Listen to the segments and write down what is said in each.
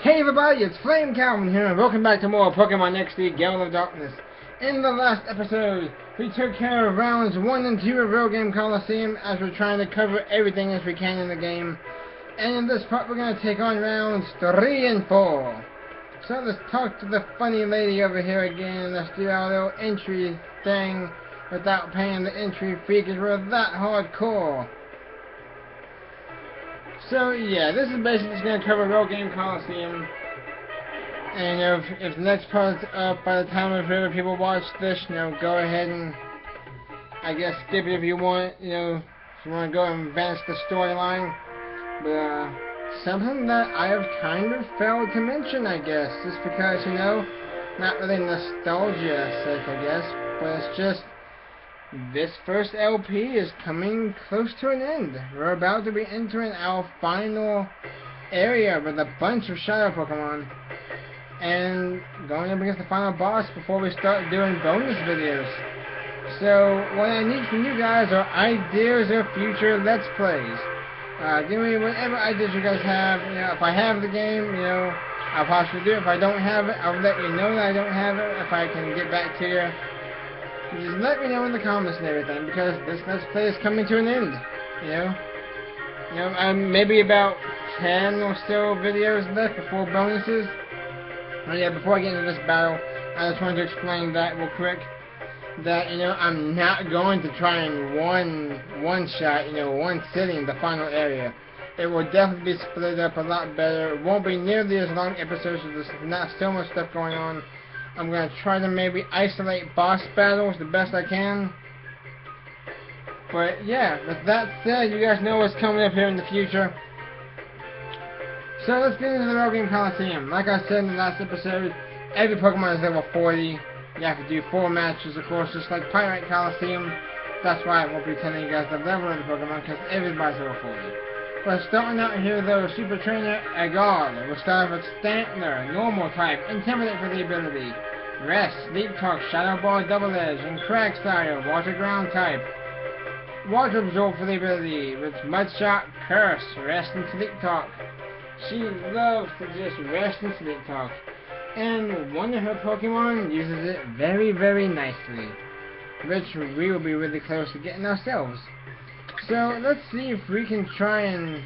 Hey everybody, it's Flame Calvin here, and welcome back to more Pokemon XD Gale of Darkness. In the last episode, we took care of rounds 1 and 2 of Realgam Colosseum as we're trying to cover everything as we can in the game. And in this part, we're going to take on rounds 3 and 4. So let's talk to the funny lady over here again. Let's do our little entry thing without paying the entry fee because we're that hardcore. So yeah, this is basically just going to cover Realgam Colosseum. And if the next part's up by the time of people watch this, go ahead and I guess skip it if you want, if you want to go and advance the storyline. But something that I have kind of failed to mention, I guess, just because, not really nostalgia sake, I guess, but it's just this first LP is coming close to an end. We're about to be entering our final area with a bunch of Shadow Pokemon. And going up against the final boss before we start doing bonus videos. So, what I need from you guys are ideas of future Let's Plays. Give me whatever ideas you guys have. If I have the game, I'll possibly do it. If I don't have it, I'll let you know that I don't have it. If I can get back to you. Just let me know in the comments and everything, because this Let's Play is coming to an end, maybe about 10 or so videos left before bonuses. Oh yeah, before I get into this battle, I just wanted to explain that real quick, that, I'm not going to try and one shot, one sitting the final area. It will definitely be split up a lot better. It won't be nearly as long episodes, so there's not so much stuff going on. I'm going to try to maybe isolate boss battles the best I can. But yeah, with that said, you guys know what's coming up here in the future. So let's get into the Realgam Colosseum. Like I said in the last episode, every Pokemon is level 40. You have to do 4 matches, of course, just like Pirate Colosseum. That's why I won't be telling you guys the level of the Pokemon, because everybody's level 40. But starting out here though, Super Trainer Gale. We'll start with Stantler, Normal type, Intimidate for the ability, Rest, Sleep Talk, Shadow Ball, Double Edge, and Cragstyle, Water Ground type. Water Absorb for the ability, with Mud Shot, Curse, Rest, and Sleep Talk. She loves to just rest and sleep talk. And one of her Pokemon uses it very, very nicely, which we will be really close to getting ourselves. So let's see if we can try and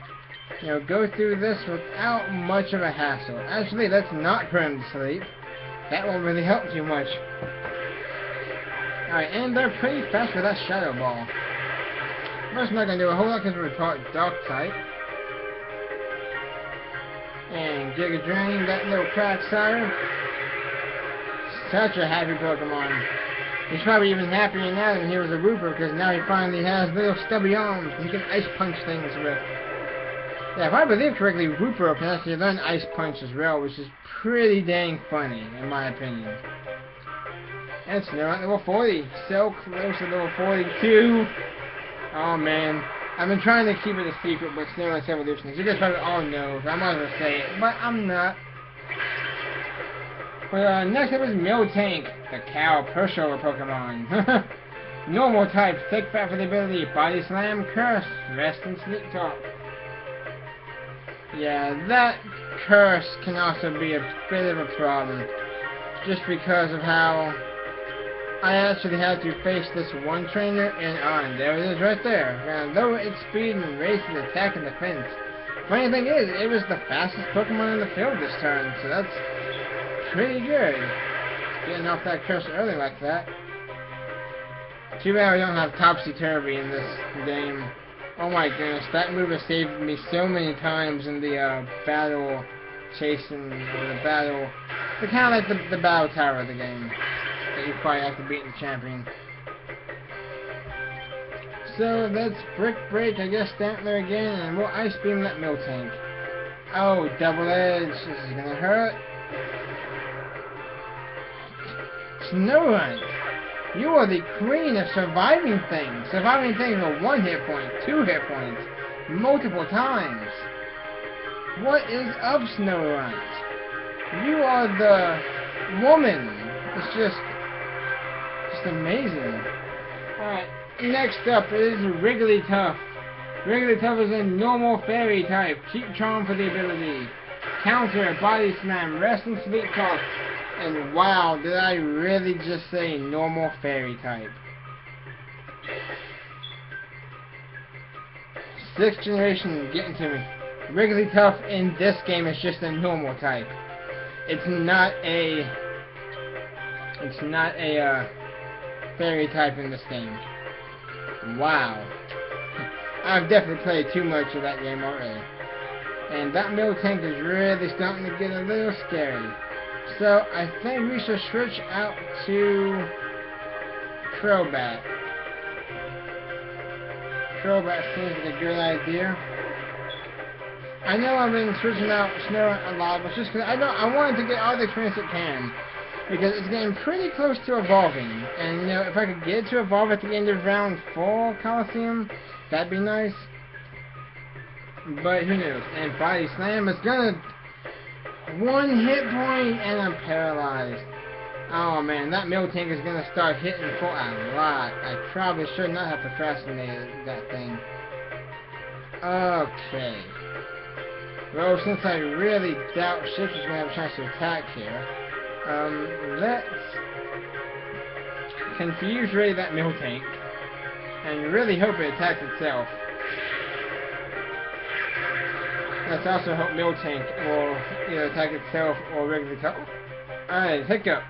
go through this without much of a hassle. Actually, let's not put him to sleep. That won't really help too much. Alright, and they're pretty fast with that Shadow Ball. First, I'm not going to do a whole lot because we're part Dark type. And Giga Drain, that little Cragstyle. Such a happy Pokemon. He's probably even happier now than he was a Rooper, because now he finally has little stubby arms and he can Ice Punch things with. Yeah, if I believe correctly, Rooper can actually learn Ice Punch as well, which is pretty dang funny, in my opinion. And it's now at level 40. So close to level 42. Oh man. I've been trying to keep it a secret, but Snorlax Evolution. You guys probably all know, so I might as well say it, but I'm not. But next up is Miltank, the cow pushover Pokemon. Normal type, Thick Fat for the ability, Body Slam, Curse, Rest, and Sleep Talk. Yeah, that Curse can also be a bit of a problem, just because of how I actually had to face this one trainer, and there it is right there. Gonna lower its speed and raise its attack and defense. Funny thing is, it was the fastest Pokemon in the field this turn, so that's pretty good. Getting off that curse early like that. Too bad we don't have Topsy-Turvy in this game. Oh my goodness, that move has saved me so many times in the battle chasing, or the battle, kind of like the battle tower of the game. That you probably have to beat the champion. So let's Brick Break, I guess, Stantler again, and we'll Ice Beam that Miltank. Oh, Double Edge, this is gonna hurt. Snorunt, you are the queen of surviving things. Surviving things with 1 hit point, 2 hit points, multiple times. What is up, Snorunt? You are the woman. It's just amazing. Alright, next up is Wigglytuff. Wigglytuff is a normal fairy type. Cheap Charm for the ability. Counter, Body Slam, Rest and Sleep Talk. And wow, did I really just say normal fairy type? 6th generation getting to me. Wigglytuff in this game is just a normal type. It's not a fairy type in this game. Wow. I've definitely played too much of that game already. And that Miltank is really starting to get a little scary. So I think we should switch out to Crobat. Crobat seems like a good idea. I know I've been switching out Snorunt a lot, but just because I wanted to get all the experience it can. Because it's getting pretty close to evolving. And, you know, if I could get it to evolve at the end of round 4 Colosseum, that'd be nice. But who knows? And Body Slam is gonna... 1 hit point, and I'm paralyzed. Oh man, that Miltank is gonna start hitting for a lot. I probably should not have procrastinated that thing. Okay. Well, since I really doubt Shift is gonna have a chance to attack here, let's confuse ray that Miltank and really hope it attacks itself. Let's also hope Miltank will either attack itself or Wigglytuff. Alright, Hiccup.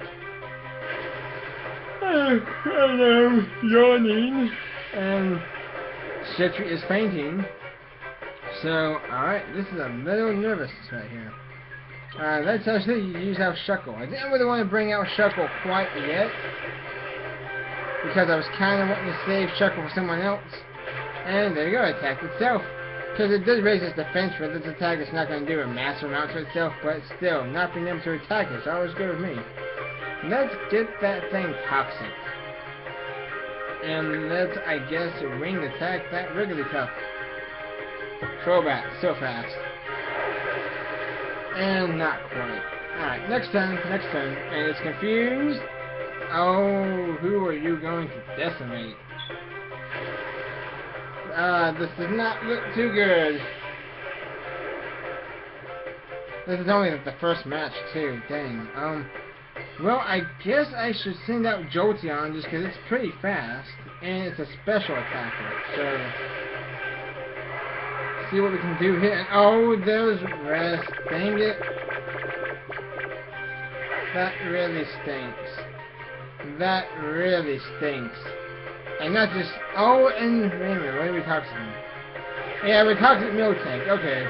I know, yawning. And Shetry is fainting. So, alright, this is a little nervous right here. Let's actually use our Shuckle. I didn't really want to bring out Shuckle quite yet, because I was kind of wanting to save Shuckle for someone else. And there you go, it attacked itself. Because it does raise its defense for this attack, it's not going to do a massive amount to itself, but still, not being able to attack it is always good with me. Let's get that thing toxic. And let's, I guess, wing attack that Wigglytuff. Crobat, so fast. And not quite. Alright, next turn, and it's confused. Oh, who are you going to decimate? This does not look too good. This is only the first match, too. Dang. Well, I guess I should send out Jolteon just because it's pretty fast. And it's a special attacker. So, see what we can do here. And, oh, there's Rest. Dang it. That really stinks. That really stinks. And not just... Oh, and... Wait a minute, what are we toxicing? Yeah, we're toxic Miltank. Okay.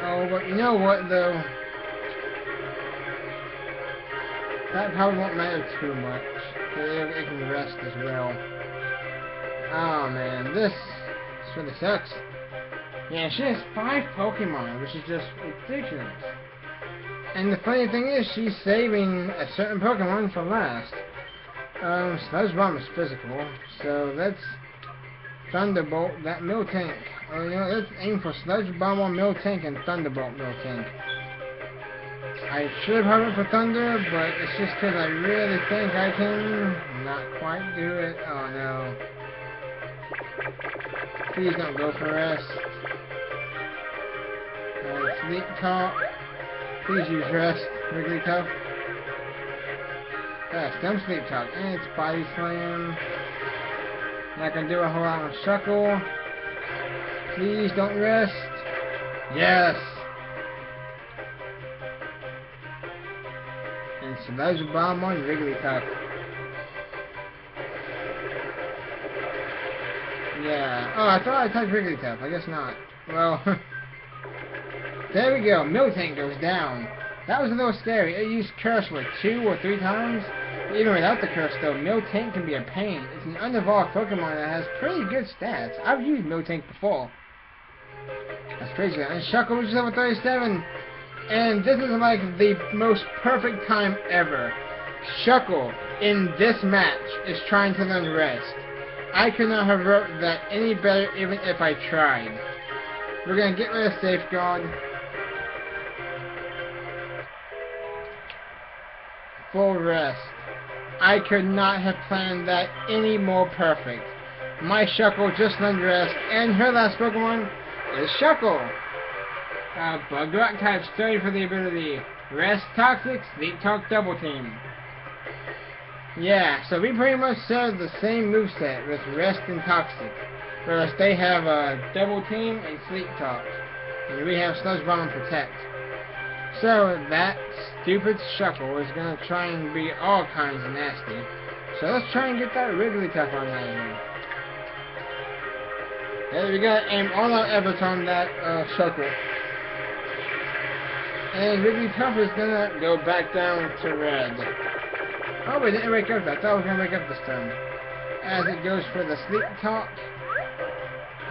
Oh, but you know what, though? That probably won't matter too much. It can rest as well. Oh, man. This really sucks. Yeah, she has 5 Pokemon, which is just ridiculous. And the funny thing is, she's saving a certain Pokemon for last. Sludge Bomb is physical, so let's Thunderbolt that Miltank. Oh, you know, let's aim for Sludge Bomb on Miltank and Thunderbolt Miltank. I should have it for Thunder, but it's just because I really think I can not quite do it. Oh no. Please don't go for Rest. Sleep Talk. Please use Rest, Wigglytuff. Stem Sleep Talk, and it's Body Slam. Not gonna do a whole lot on Shuckle. Please don't rest. Yes! And Sludge Bomb on Wigglytuff. Yeah. Oh, I thought I attacked Wigglytuff. I guess not. Well, there we go. Miltank goes down. That was a little scary. It used Curse, what, 2 or 3 times? Even without the Curse, though, Miltank can be a pain. It's an unevolved Pokemon that has pretty good stats. I've used Miltank before. That's crazy. And Shuckle is level 37. And this is like the most perfect time ever. Shuckle, in this match, is trying to learn Rest. I could not have wrote that any better even if I tried. We're going to get rid of Safeguard. Full Rest. I could not have planned that any more perfect. My Shuckle just learned Rest, and her last Pokemon is Shuckle. Bug Rock type study for the ability Rest Toxic, Sleep Talk Double Team. Yeah, so we pretty much serve the same moveset with Rest and Toxic. Whereas they have Double Team and Sleep Talk. And we have Sludge Bomb and Protect. So that stupid Shuckle is gonna try and be all kinds of nasty. So let's try and get that Wigglytuff on that here. There we go, aim all our efforts on that Shuckle. And Wigglytuff is gonna go back down to red. Oh, we didn't wake up. I thought we were gonna wake up this time. As it goes for the Sleep Talk.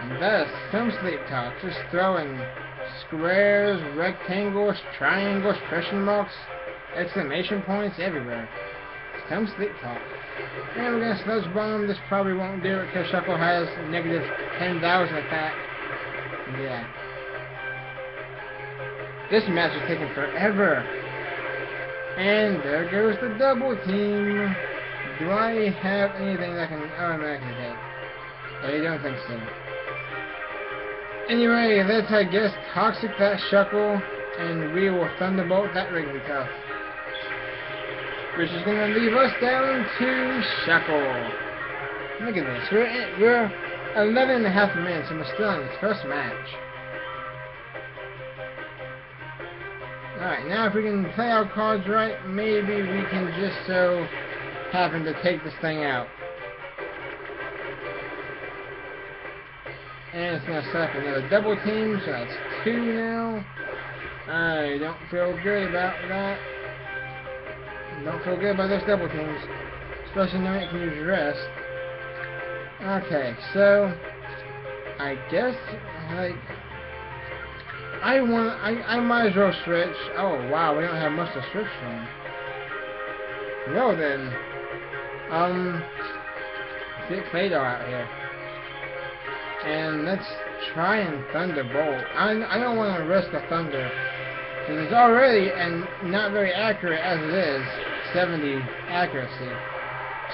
And that is some Sleep Talk. Just throwing squares, rectangles, triangles, question marks, exclamation points everywhere. Some Sleep Talk. And we're gonna Sludge Bomb. This probably won't do it because Shuckle has negative 10,000 attack. Yeah. This match is taking forever. And there goes the double team. Do I have anything that can automatically hit? I don't think so. Anyway, let's, I guess, Toxic that Shuckle, and we will Thunderbolt that Wigglytuff. Which is going to leave us down to Shuckle. Look at this. We're 11 and a half minutes, and we're still in this first match. Alright, now if we can play our cards right, maybe we can just so happen to take this thing out. And it's going to set up another double team, so that's 2 now. I don't feel good about that. Don't feel good about those double teams. Especially knowing it can use rest. Okay, so I guess, like, I might as well switch. Oh wow, we don't have much to switch from. No then. Get Claydol out here. And let's try and Thunderbolt. I don't want to risk a Thunder. Because it's already, and not very accurate as it is, 70 accuracy.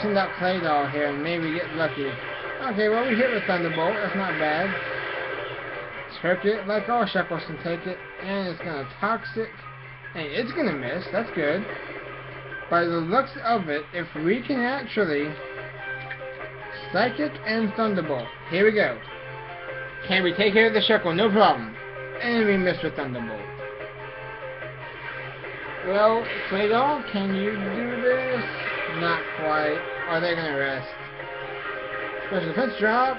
Send out Claydol here and maybe get lucky. Okay, well we hit with Thunderbolt, that's not bad. Took it like all Shuckles can take it, and it's gonna Toxic, and it's gonna miss, that's good. By the looks of it, if we can actually Psychic and Thunderbolt, here we go. Can we take care of the Shuckle? No problem. And we miss with Thunderbolt. Well, Claydol, can you do this? Not quite. Are they gonna rest? Special defense drop,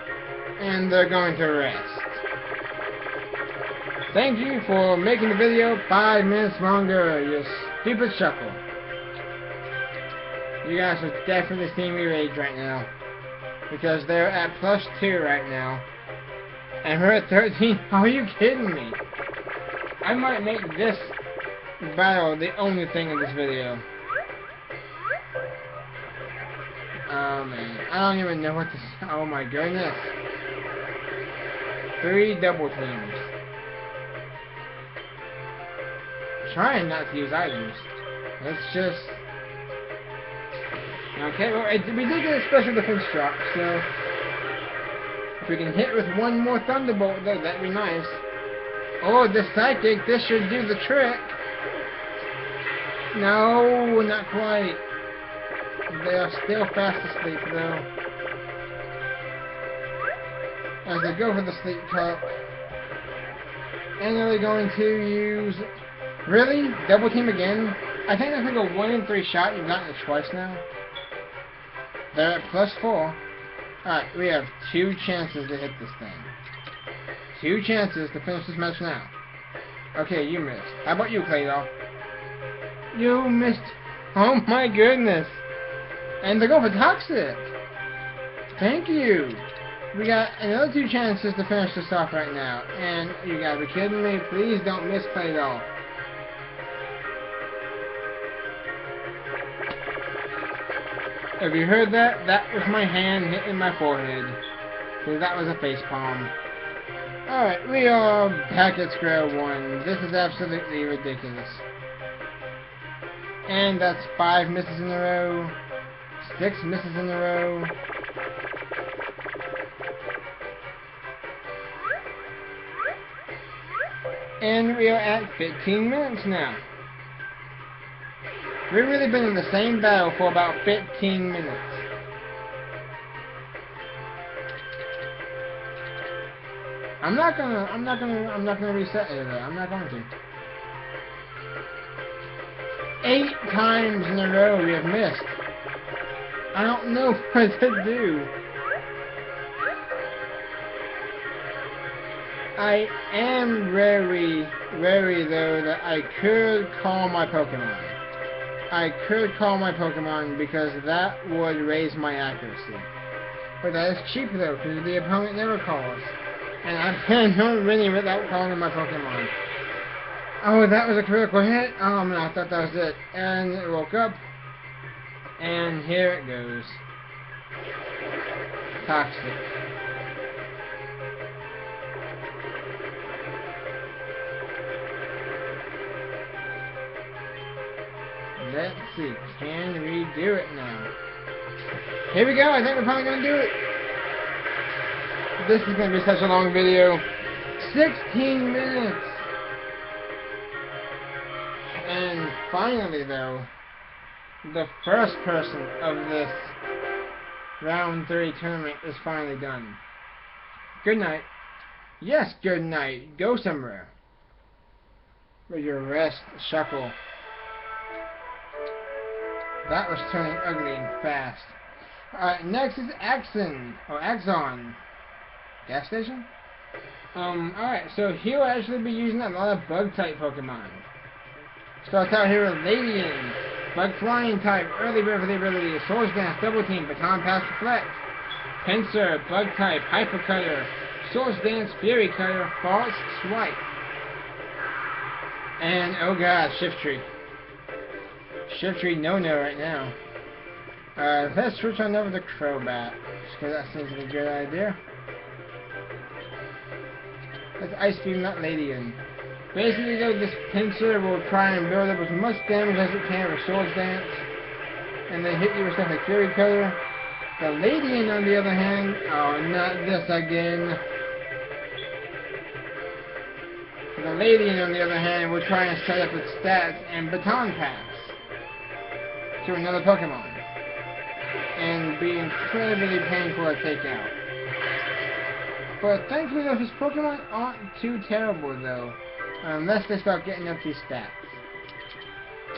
and they're going to rest. Thank you for making the video 5 minutes longer, you stupid Shuckle. You guys are definitely seeing me rage right now. Because they're at +2 right now. And we're at 13. Are you kidding me? I might make this battle the only thing in this video. Oh man. I don't even know what to say. Oh my goodness. 3 double teams. Trying not to use items. Let's just... Okay, well, we did get a special defense drop, so... If we can hit with one more Thunderbolt, though, that'd be nice. Oh, the Psychic, this should do the trick. No, not quite. They are still fast asleep, though. As they go for the Sleep Talk. And are they going to use... Really? Double team again? I think that's like a 1 in 3 shot. You've gotten it twice now. They're at +4. Alright, we have 2 chances to hit this thing. 2 chances to finish this match now. Okay, you missed. How about you, Claydol? You missed. Oh my goodness. And they go for Toxic. Thank you. We got another 2 chances to finish this off right now. And you gotta be kidding me. Please don't miss Claydol. If you heard that, that was my hand hitting my forehead. Because that was a facepalm. Alright, we are back at square one. This is absolutely ridiculous. And that's 5 misses in a row. 6 misses in a row. And we are at 15 minutes now. We've really been in the same battle for about 15 minutes. I'm not gonna reset it though. I'm not going to. 8 times in a row we have missed. I don't know what to do. I am very though that I could call my Pokemon. I could call my Pokemon because that would raise my accuracy. But that is cheap though, because the opponent never calls. And I plan on winning without calling my Pokemon. Oh, that was a critical hit? Oh man, I thought that was it. And it woke up. And here it goes. Toxic. Let's see, can we do it now? Here we go, I think we're probably going to do it. This is going to be such a long video. 16 minutes! And finally though, the first person of this round 3 tournament is finally done. Good night. Yes, good night. Go somewhere. Where your rest, Shuckle. That was turning ugly and fast. Alright, next is Axon, or Axon. Gas station? Alright, so he'll actually be using a lot of bug-type Pokemon. Starts out here with Ladian, Bug Flying type, early bird for the ability, Swords Dance, Double Team, Baton Pass Reflect, Pinsir, Bug type, Hyper Cutter, Swords Dance, Fury Cutter, False Swipe. And, oh god, Shiftry. Shiftry no-no right now. Let's switch on over to Crobat, just because that seems like a good idea. Let's Ice Beam that Ladian. Basically though, this Pinsir will try and build up as much damage as it can with Swords Dance, and then hit you with stuff like Fury Cutter. The Ladian on the other hand, oh not this again. The Ladian on the other hand will try and set up its stats and Baton Pass to another Pokemon, and be incredibly painful to take out. But thankfully though, his Pokemon aren't too terrible though, unless they start getting up these stats.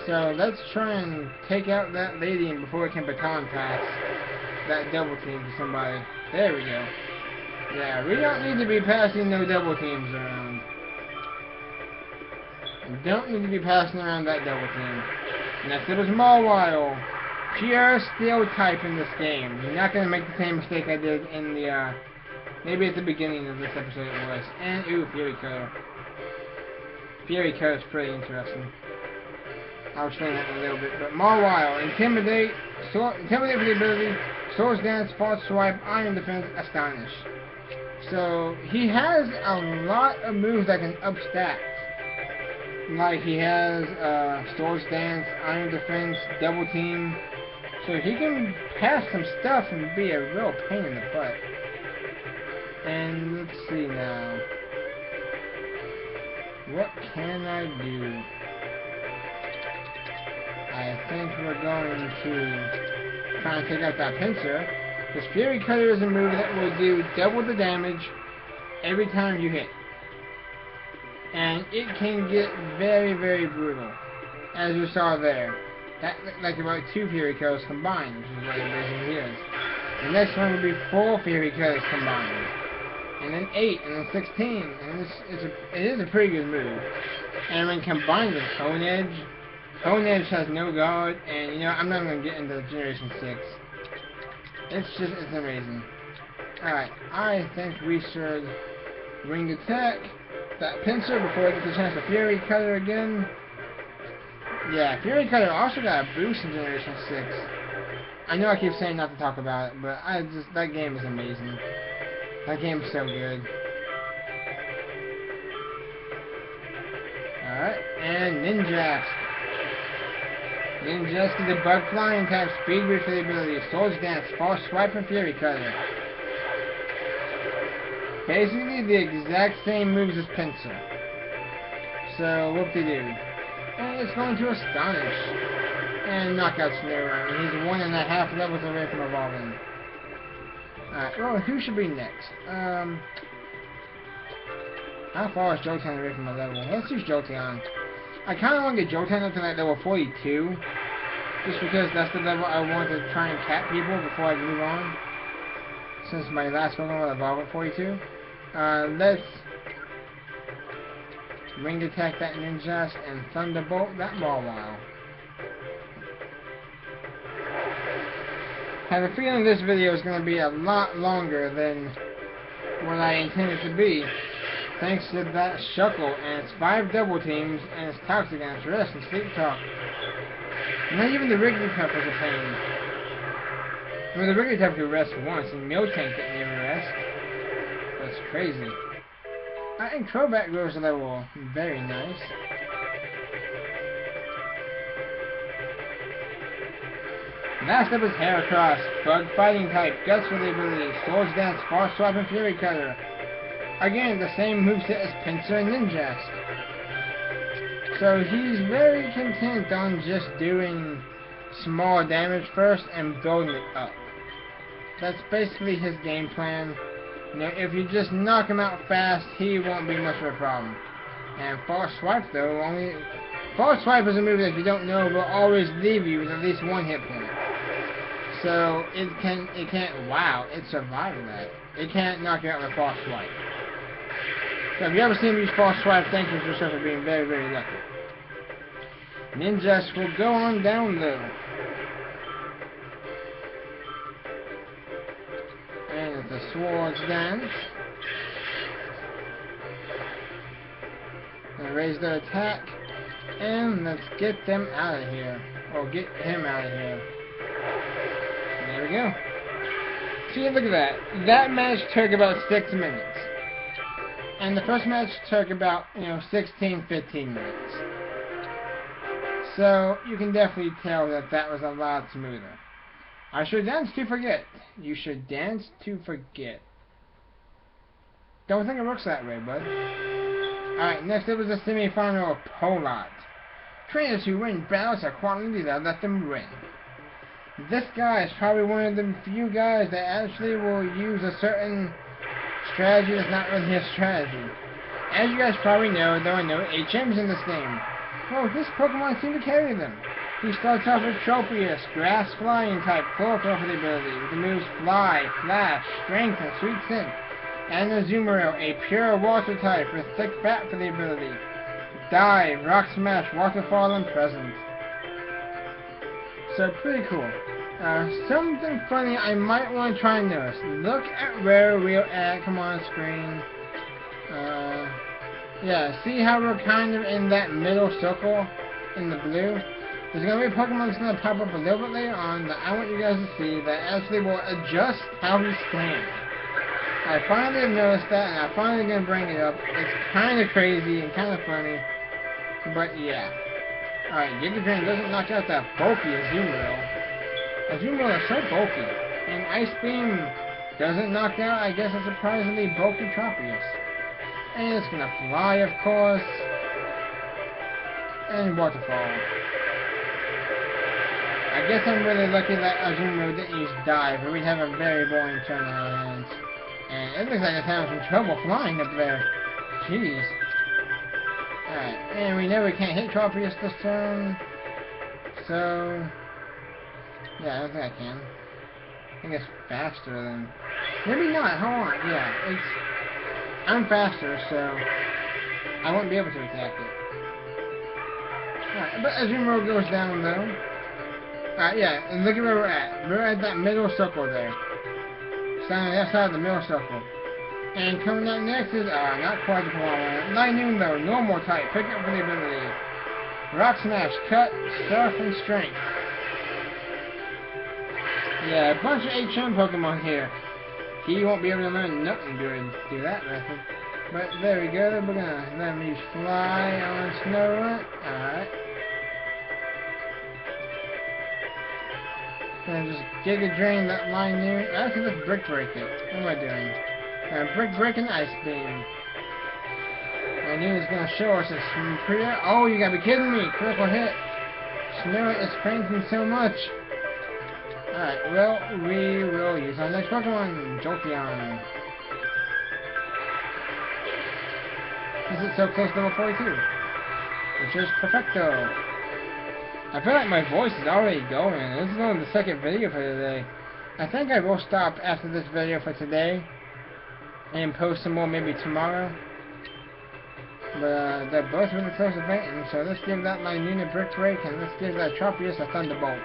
So let's try and take out that Ladian before it can Baton Pass that Double Team to somebody. There we go. Yeah, we don't need to be passing no Double Teams around. We don't need to be passing around that Double Team. Next it was Mawile. Pure Steel type in this game. You're not going to make the same mistake I did in the, maybe at the beginning of this episode it was. And, ooh, Fury Cutter. Fury Cutter is pretty interesting. I'll explain that in a little bit. But Mawile, Intimidate for the ability, Swords Dance, False Swipe, Iron Defense, Astonish. So, he has a lot of moves that can up stats. Like he has Swords Dance, Iron Defense, Double Team. So he can pass some stuff and be a real pain in the butt. And let's see now. What can I do? I think we're going to try and take out that Pinsir. Because Fury Cutter is a move that will do double the damage every time you hit. And it can get very, very brutal, as you saw there. That looked like about 2 Fury Cutters combined, which is what it basically is. The next one would be 4 Fury Cutters combined, and then 8, and then 16, and it is a pretty good move. And when combined with Cone Edge has no guard, and you know, I'm not going to get into Generation 6. It's amazing. Alright, I think we should Winged Attack that Pinsir before it gets a chance to Fury Cutter again. Yeah, Fury Cutter also got a boost in Generation 6. I know I keep saying not to talk about it, but that game is amazing. That game is so good. Alright, and Ninjask. Ninjask is a Bug Flying type, Speed Boost for the ability, Swords Dance, False Swipe, and Fury Cutter. Basically the exact same moves as Pinsir. So, whoop-de-doo. And it's going to Astonish. And knock out Snorunt. He's 1.5 levels away from evolving. Alright, well, who should be next? How far is Jolteon away from the level? Let's use Jolteon. I kind of want to get Jolteon up to like level 42. Just because that's the level I want to try and cap people before I move on. Since my last Pokemon will evolve at 42. Let's Ring Attack that Ninjask and Thunderbolt that Mawile. I have a feeling this video is going to be a lot longer than what I intended to be. Thanks to that Shuckle and its 5 double teams and its Toxic and its Rest and Sleep Talk. Not even the Wigglytuff was a pain. I mean, the Wigglytuff could rest once, and Miltank didn't even rest. That's crazy. And Crobat grows a level. Very nice. Last up is Heracross. Bug Fighting type. Guts for the ability. Swords Dance, Far Swipe, and Fury Cutter. Again, the same moveset as Pinsir and Ninjask. So he's very content on just doing small damage first and building it up. That's basically his game plan. You know, if you just knock him out fast, he won't be much of a problem. And Far Swipe though, Far Swipe is a move that if you don't know will always leave you with at least 1 hit point. So it survived that. It can't knock you out with Far Swipe. So if you ever see him use Far Swipe, thank you yourself for being very, very lucky. Ninjask will go on down low. And it's a Swords Dance. And raise their attack. And let's get them out of here. Or get him out of here. And there we go. See, look at that. That match took about 6 minutes. And the first match took about, 16, 15 minutes. So, you can definitely tell that that was a lot smoother. I should dance to forget. You should dance to forget. Don't think it works that way, bud. Alright, next up is the semi-final of Polot. Trainers who win battles are quality that let them win. This guy is probably one of the few guys that actually will use a certain strategy that's not really his strategy. As you guys probably know, there are no HMs in this game. Oh, this Pokemon seems to carry them. He starts off with Tropius, Grass Flying type, Chlorophyll for the ability, with the moves Fly, Flash, Strength, and Sweet Scent. And Azumarill, a pure Water type, with Thick Fat for the ability. Dive, Rock Smash, Waterfall, and Present. So, pretty cool. Something funny I might want to try and notice. Look at where we're at. Come on, screen. Yeah, see how we're kind of in that middle circle in the blue? There's going to be a Pokemon that's going to pop up a little bit later on that I want you guys to see that actually will adjust how he stands. I finally have noticed that, and I'm finally going to bring it up. It's kind of crazy and kind of funny, but yeah. Alright, Giga Drain doesn't knock out that bulky Azumarill. Azumarill is so bulky. And Ice Beam doesn't knock out, I guess, a surprisingly bulky Tropius. And it's gonna fly, of course. And Waterfall. I guess I'm really lucky that Azumarill didn't use Dive, or we'd have a very boring turn on our hands. And it looks like it's having some trouble flying up there. Jeez. Alright, and we know we can't hit Tropius this turn. So, yeah, I don't think I can. I think it's faster than... Maybe not, hold on, yeah, I'm faster, so I won't be able to attack it. Alright, but Azumarill goes down though. Alright, yeah, and look at where we're at. We're at that middle circle there. Standing on the left side of the middle circle. And coming up next is, not quite the Koala. Lightning though, normal type, pick up for the ability. Rock Smash, Cut, Surf, and Strength. Yeah, a bunch of HM Pokemon here. He won't be able to learn nothing good through that method. But there we go, we're gonna let him use Fly on Snorunt. Alright. And just Giga Drain that line there. Actually, let's Brick Break it. What am I doing? Brick Break and Ice Beam. And I knew it was gonna show us this pretty. Oh, you gotta be kidding me! Critical hit. Snow is fainting so much. Alright, well, we will use our next Pokemon, Jolteon. This is so close to level 42, which is perfecto. I feel like my voice is already going. This is only the second video for today. I think I will stop after this video for today and post some more maybe tomorrow. But they're both really close to fainting, so let's give that Lynuna Brick Break and let's give that Tropius a Thunderbolt.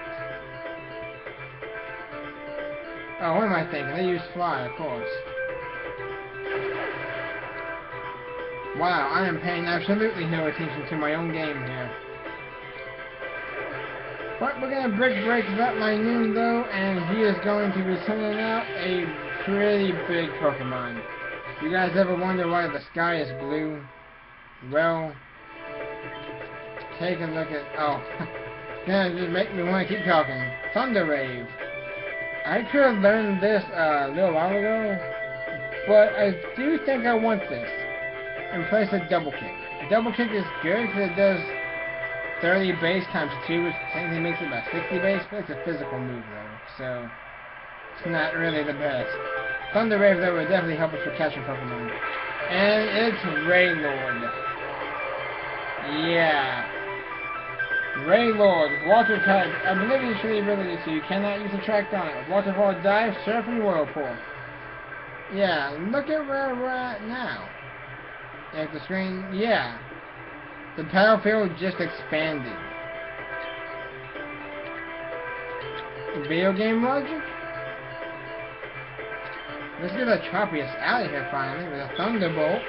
Oh, what am I thinking? They use Fly, of course. Wow, I am paying absolutely no attention to my own game here. But we're gonna Brick Break that Lynuna though, and he is going to be sending out a pretty big Pokemon. You guys ever wonder why the sky is blue? Well, take a look at... Oh, gonna just make me want to keep talking. Thunder Wave. I could have learned this a little while ago, but I do think I want this in place of Double Kick. Double Kick is good because it does 30 base times 2, which technically makes it about 60 base, but it's a physical move though, so it's not really the best. Thunder Wave though would definitely help us with catching Pokemon. And it's Raylord. Yeah. Raylord, water type, oblivious to the ability, so you cannot use Attract on it. Waterfall, Dive, Surf, and Whirlpool. Yeah, look at where we're at now. At the screen, yeah. The battlefield just expanded. Video game logic? Let's get a Tropius out of here finally with a Thunderbolt.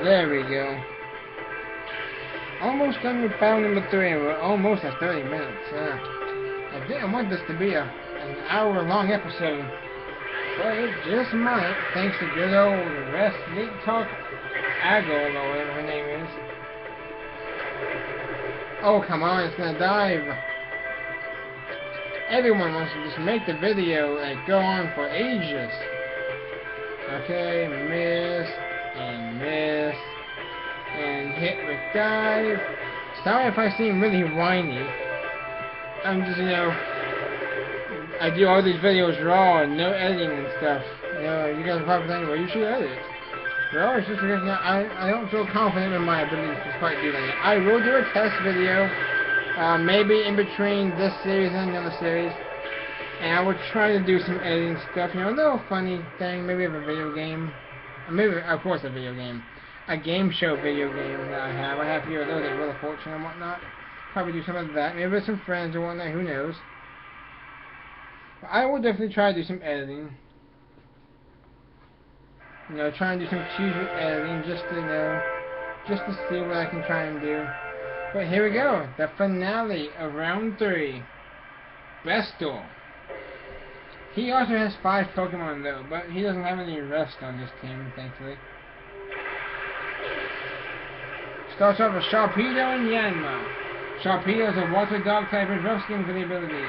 There we go. Almost done with battle number 3, and we're almost at 30 minutes. I didn't want this to be an hour-long episode, but it just might, thanks to good old Sleep Talk Aggle, or whatever her name is. Oh, come on, it's gonna dive. Everyone wants to just make the video like go on for ages. Okay, miss and hit with dive. Sorry if I seem really whiny. I'm just, you know, I do all these videos raw and no editing and stuff. You know, you guys are probably thinking, well, you should edit. Well, it's just because, you know, I don't feel confident in my abilities to quite do that. I will do a test video, maybe in between this series and another series. And I will try to do some editing stuff, you know, a little funny thing, maybe of a video game. Maybe, of course, a video game. A game show video game that I have. I have a few of those at Wheel of Fortune and whatnot. Probably do some of that. Maybe with some friends or whatnot, who knows. But I will definitely try to do some editing. You know, try and do some cute editing just to, you know, just to see what I can try and do. But here we go. The finale of round 3. Bestor. He also has 5 Pokemon though, but he doesn't have any rest on his team, thankfully. Starts off with Sharpedo and Yanma. Sharpedo is a water dog type with rough skin for the ability.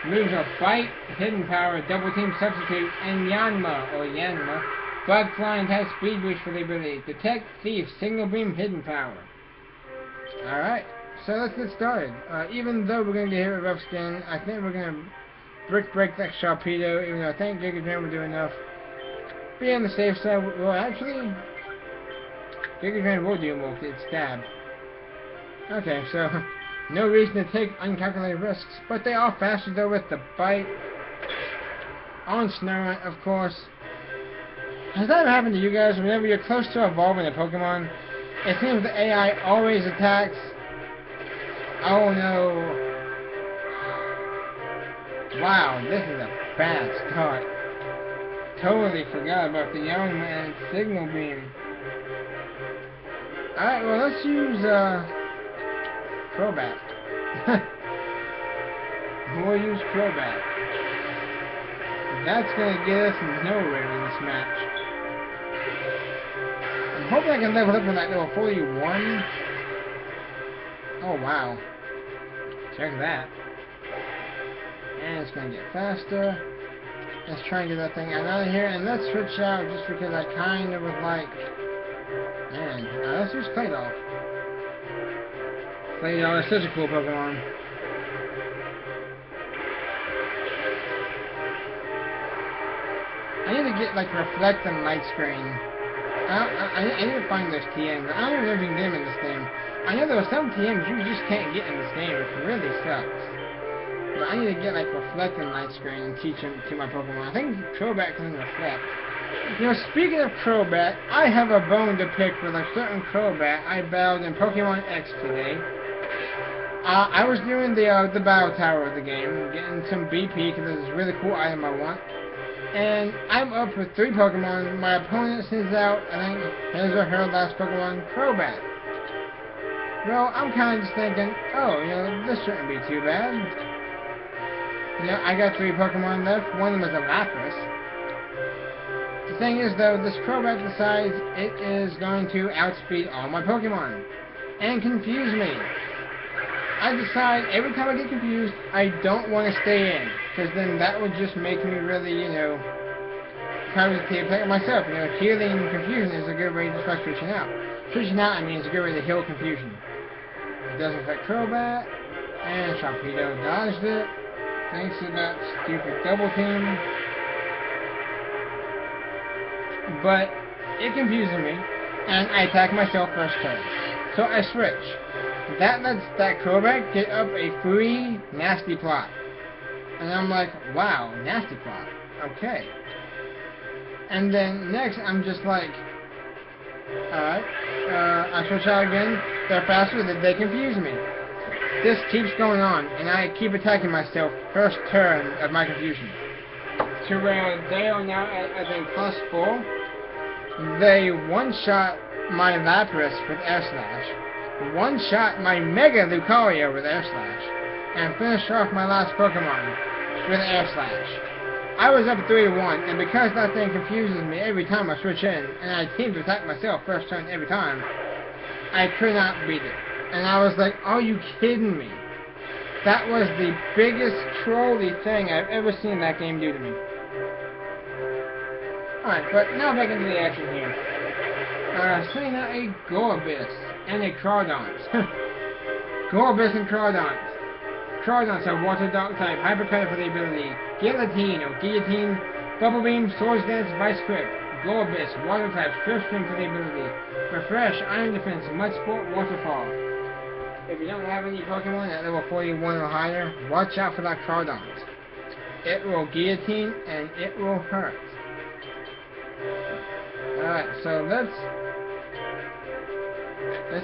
Moves are Bite, Hidden Power, Double Team Substitute, and Yanma, Bug Flying type Speed Boost for the ability. Detect, Thief, Signal Beam, Hidden Power. Alright, so let's get started. Even though we're going to get hit with rough skin, I think we're going to Brick Break that Sharpedo, even though I think Giga Drain will do enough. Be on the safe side. Well, actually, Giga Drain will do more because it's Stab. Okay, so no reason to take uncalculated risks, but they are faster though with the Bite. On Snorunt, of course. Has that ever happened to you guys? Whenever you're close to evolving a Pokemon, it seems the AI always attacks. Oh no. Wow, this is a bad start. Totally forgot about the Yanma and Signal Beam. Alright, well let's use Crobat. We'll use Crobat. That's gonna get us nowhere in this match. I'm hoping I can level up to like level 41. Oh wow. Check that. And it's going to get faster. Let's try and get that thing out of here, and let's switch out just because I kind of was like, man, let's use Claydol. Claydol is such a cool Pokemon. I need to get like Reflect and Light Screen. I need to find those TMs. I don't know if you can get them in this game. I know there are some TMs you just can't get in this game, which really sucks. But I need to get like Reflect and Light Screen and teach them to my Pokemon. I think Crobat can Reflect. You know, speaking of Crobat, I have a bone to pick with a certain Crobat I battled in Pokemon X today. I was doing the battle tower of the game, getting some BP because there's a really cool item I want. And I'm up with 3 Pokemon. My opponent sends out, I think, his or her last Pokemon, Crobat. Well, I'm kind of just thinking, oh, you know, this shouldn't be too bad. You know, I got 3 Pokemon left. One of them is a Lapras. The thing is, though, this Crobat decides it is going to outspeed all my Pokemon and confuse me. I decide every time I get confused, I don't want to stay in, because then that would just make me really, you know, probably take it myself. You know, healing confusion is a good way to start switching out. Switching out, I mean, is a good way to heal confusion. It doesn't affect Crobat, and Sharpedo dodged it, thanks to that stupid double team. But it confuses me, and I attack myself first turn. So I switch. That lets that Crobat get up a free Nasty Plot. And I'm like, wow, Nasty Plot. Okay. And then next, I'm just like, alright, I switch out again. They're faster, they confuse me. This keeps going on, and I keep attacking myself first turn of my confusion. To where they are now at, I think, +4. They one-shot my Lapras with Air Slash. One-shot my Mega Lucario with Air Slash, and finished off my last Pokemon with Air Slash. I was up 3-1, and because that thing confuses me every time I switch in, and I seem to attack myself first turn every time, I could not beat it. And I was like, are you kidding me? That was the biggest trolly thing I've ever seen that game do to me. Alright, but now back into the action here. Sending out a Gorbis and a Crawdont. Gorbis and Crawdont. Crawdonts are Water Dark type, Hyper Credit for the ability, Guillotine or Guillotine, Bubble Beam, Swords Dance, Vice Grip. Gorbis, Water type, Swift Swim for the ability, Refresh, Iron Defense, Mud Sport, Waterfall. If you don't have any Pokemon at level 41 or higher, watch out for that Crawdont. It will Guillotine and it will hurt. Alright, so let's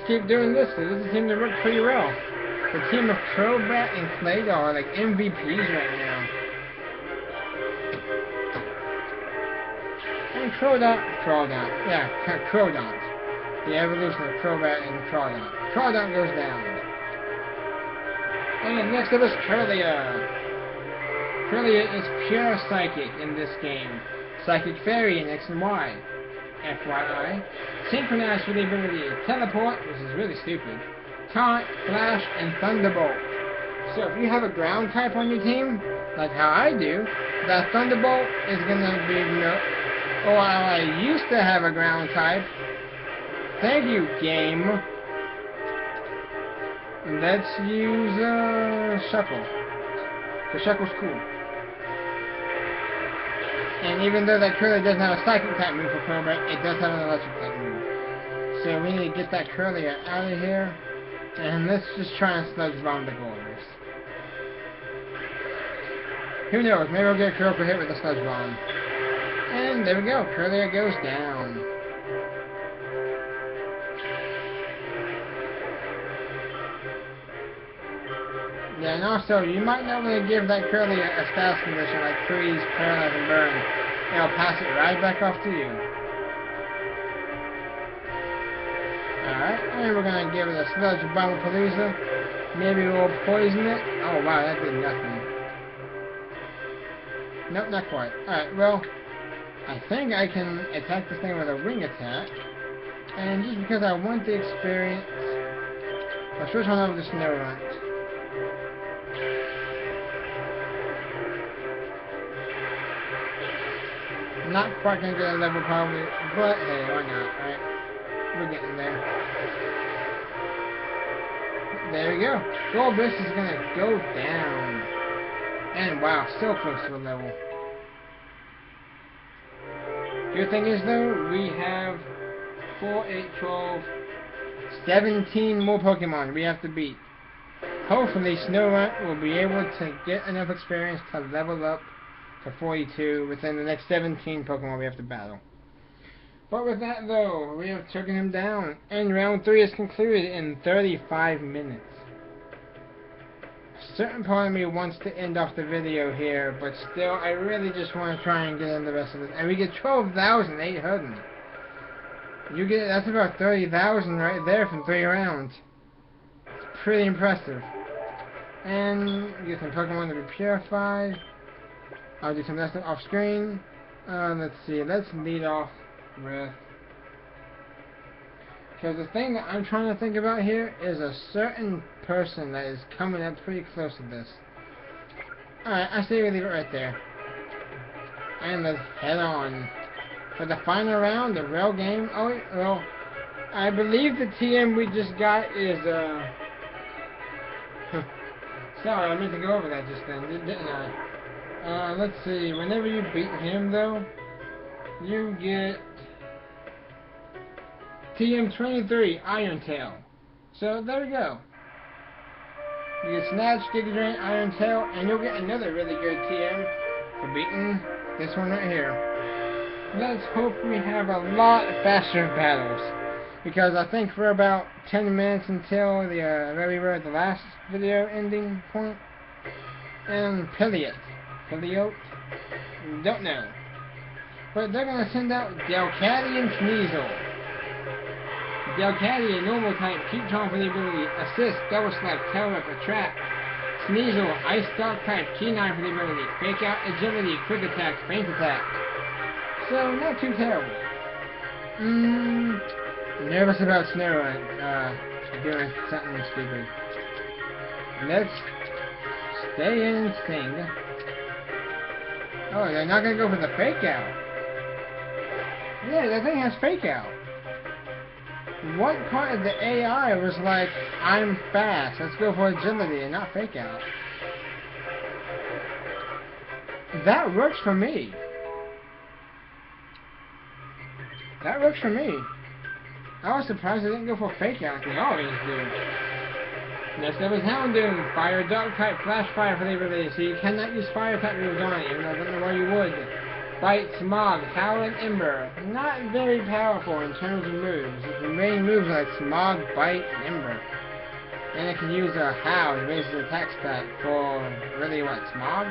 keep doing this. So this seems to work pretty well. The team of Crobat and Claydol are like MVPs right now. And Crawdont. Yeah, Crawdont. The evolution of Crobat and Crawdont. Crawdont goes down. And next up is Kirlia. Kirlia is pure Psychic in this game. Psychic Fairy in X and Y. FYI. Synchronized for the ability Teleport, which is really stupid, Taunt, Flash, and Thunderbolt. So if you have a ground type on your team, like how I do, that Thunderbolt is gonna be or I used to have a ground type. Thank you, game. Let's use Shuckle. The Shuckle's cool. And even though that Kirlia doesn't have a Psychic type move for Crobat, it does have an Electric type move. So we need to get that Kirlia out of here. And let's just try and Sludge Bomb the Gorbis. Who knows, maybe we'll get a critical hit with a Sludge Bomb. And there we go, Kirlia goes down. Yeah, and also, you might not want to give that Kirlia a status condition like Freeze, Paralyze, and Burn. It'll pass it right back off to you. Alright, and we're going to give it a Sludge Bomb Palooza. Maybe we'll poison it. Oh wow, that did nothing. Nope, not quite. Alright, well, I think I can attack this thing with a Wing Attack. And just because I want the experience, I'll switch on over to Snorunt. Not quite gonna get a level probably, but hey, why not, right? We're getting there. There we go. Gold Bliss is gonna go down. And wow, so close to a level. Good thing is though, we have 4, 8, 12, 17 more Pokemon we have to beat. Hopefully Snorunt will be able to get enough experience to level up to 42 within the next 17 Pokemon we have to battle. But with that though, we have taken him down, and round 3 is concluded in 35 minutes. A certain part of me wants to end off the video here, but still, I really just want to try and get in the rest of it. And we get 12,800. You get, that's about 30,000 right there from 3 rounds. It's pretty impressive. And we get some Pokemon to be purified. I'll do some of that stuff off screen. Let's see, let's lead off with, because the thing that I'm trying to think about here is a certain person that is coming up pretty close to this. Alright, I say we leave it right there. And let's head on for the final round, the Realgam. Oh, well, I believe the TM we just got is, sorry, I meant to go over that just then, didn't I? Let's see, whenever you beat him though, you get TM23 Iron Tail. So there we go. You get Snatch, Giga Drain, Iron Tail, and you'll get another really good TM for beating this one right here. Let's hope we have a lot faster battles, because I think we're about 10 minutes until the where we were at the last video ending point. And Pilliot, don't know. But they're gonna send out Delcatty and Sneasel. Delcatty, a normal type, keep Charm for the ability, Assist, Double Slap, Tail Whip, Trap. Sneasel, Ice Stalk type, Key 9 for the ability, Fake Out, Agility, Quick Attack, Faint Attack. So, not too terrible. Nervous about Snorunt, doing something stupid. Let's stay in and sing. Oh, they're not gonna go for the Fake Out. Yeah, that thing has Fake Out. What part of the AI was like, I'm fast, let's go for agility and not Fake Out? That works for me. That works for me. I was surprised they didn't go for Fake Out like they always do. Next up is Houndoom. Fire Dark type, Flash Fire for the ability, so you cannot use Fire type moves on it, even though I don't know why you would. Bite, Smog, Howl, and Ember. Not very powerful in terms of moves. The main moves are like Smog, Bite, and Ember. And it can use a Howl to raise its attack stat for really what, Smog?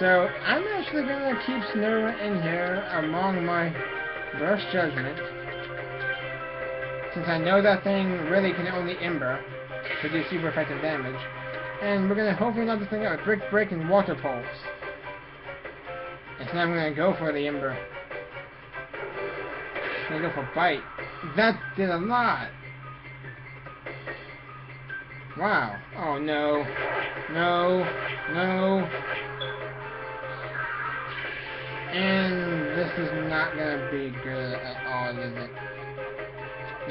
So I'm actually gonna keep Snorunt in here among my Burst Judgment, since I know that thing really can only Ember to do super effective damage. And we're gonna hopefully knock this thing out with Brick Break and Water Pulse. And so I'm gonna go for the Ember. I'm gonna go for Bite. That did a lot! Wow. Oh no. No. No. And this is not gonna be good at all, is it?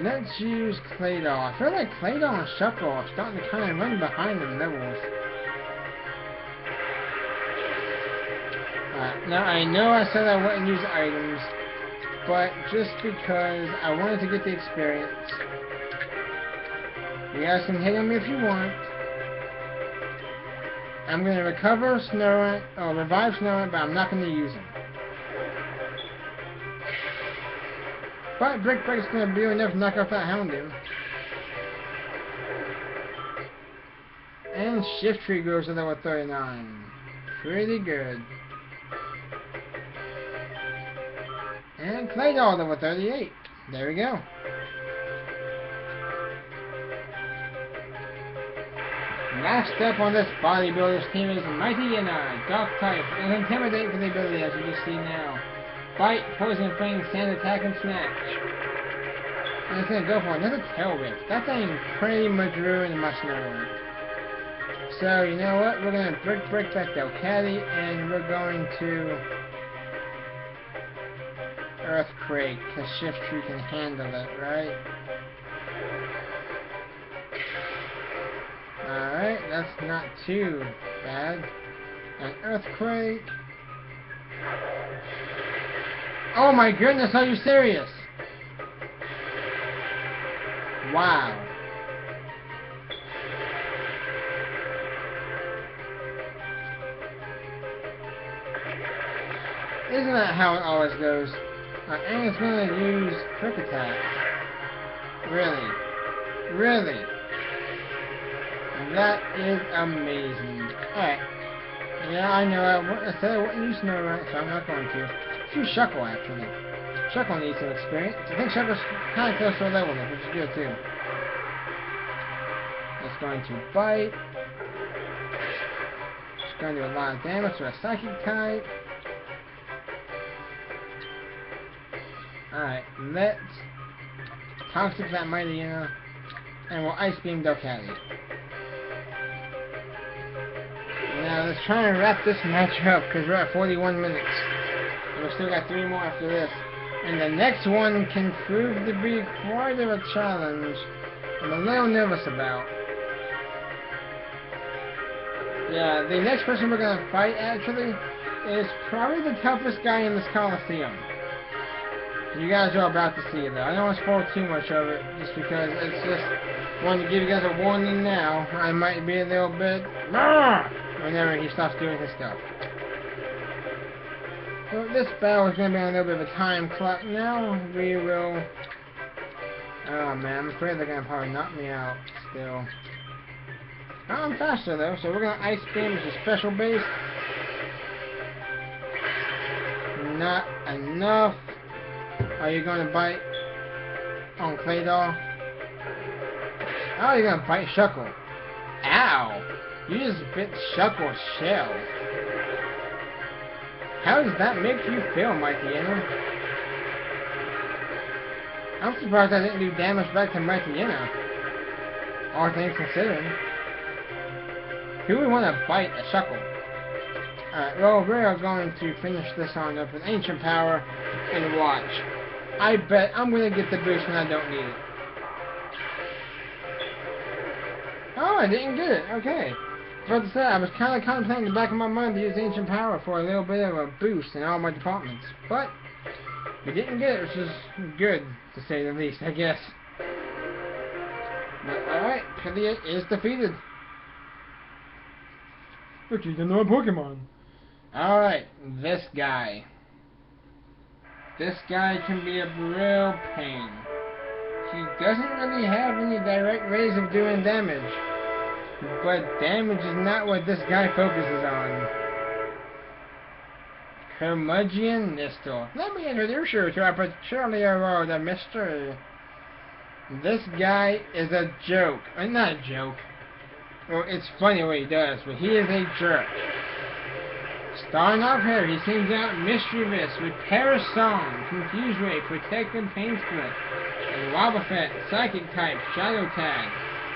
Let's use Claydol. I feel like Claydol and Shuckle are starting to kind of run behind in levels. Now I know I said I wouldn't use items, but just because I wanted to get the experience. You guys can hit him if you want. I'm going to recover Snorunt, or revive Snorunt, but I'm not going to use him. But Brick Break's going to be enough to knock off that Houndoom. And Shift Tree goes to level 39. Pretty good. And Claydol level 38. There we go. Last up on this bodybuilder's team is Mighty Yenna, Dark type, and Intimidate for the ability as you can see now. Bite, Poison Fang, Sand Attack, and Snatch. And it's gonna go for another Tail Whip. That thing pretty much ruined my Snorunt. So, you know what? We're gonna break back Delcatty, and we're going to earthquake, because Shift Tree can handle it, right? Alright, that's not too bad. An earthquake. Oh my goodness, are you serious? Wow. Isn't that how it always goes? And it's gonna use quick attack. Really? Really? That is amazing. Alright. Yeah, I know. I said I wouldn't use Snow right, so I'm not going to. Let's use Shuckle, actually. Shuckle needs some experience. I think Shuckle's kind of close to a level now, which is good, too. It's going to bite. It's going to do a lot of damage to a Psychic type. Alright, let's Toxic that Mighty Inner, and we'll Ice Beam Delcatty. Now let's try and wrap this match up, because we're at 41 minutes. And we've still got 3 more after this. And the next one can prove to be quite of a challenge. I'm a little nervous about. Yeah, the next person we're going to fight, actually, is probably the toughest guy in this Colosseum. You guys are about to see it, though. I don't want to spoil too much of it, just because it's just wanted to give you guys a warning now. I might be a little bit whenever he stops doing his stuff. Well, this battle is going to be on a little bit of a time clock now. We will... Oh, man, I'm afraid they're going to probably knock me out still. Oh, I'm faster, though, so we're going to Ice Beam, which is special base. Not enough. Are you going to bite on Claydol? Oh, you're going to bite Shuckle. Ow! You just bit Shuckle's shell. How does that make you feel, Mighty Inner? I'm surprised I didn't do damage back to Mighty Inner. All things considering. Who would want to bite a Shuckle? Alright, well, we are going to finish this on up with Ancient Power and watch. I bet I'm going to get the boost when I don't need it. Oh, I didn't get it. Okay. But to say, I was kind of contemplating in the back of my mind to use Ancient Power for a little bit of a boost in all my departments. But we didn't get it, which is good, to say the least, I guess. But alright, Piliate is defeated. But he's another Pokemon. Alright, this guy. This guy can be a real pain. He doesn't really have any direct ways of doing damage. But damage is not what this guy focuses on. Curmudgeon Nistel. Let me introduce you to our peculiar world of mystery. This guy is a joke. Not a joke. Well, it's funny what he does, but he is a jerk. Starting off here, he sends out Mischievous, Repair Song, Confuse Ray, Protect and Pain Split, and Wobbuffet, Psychic type, Shadow Tag.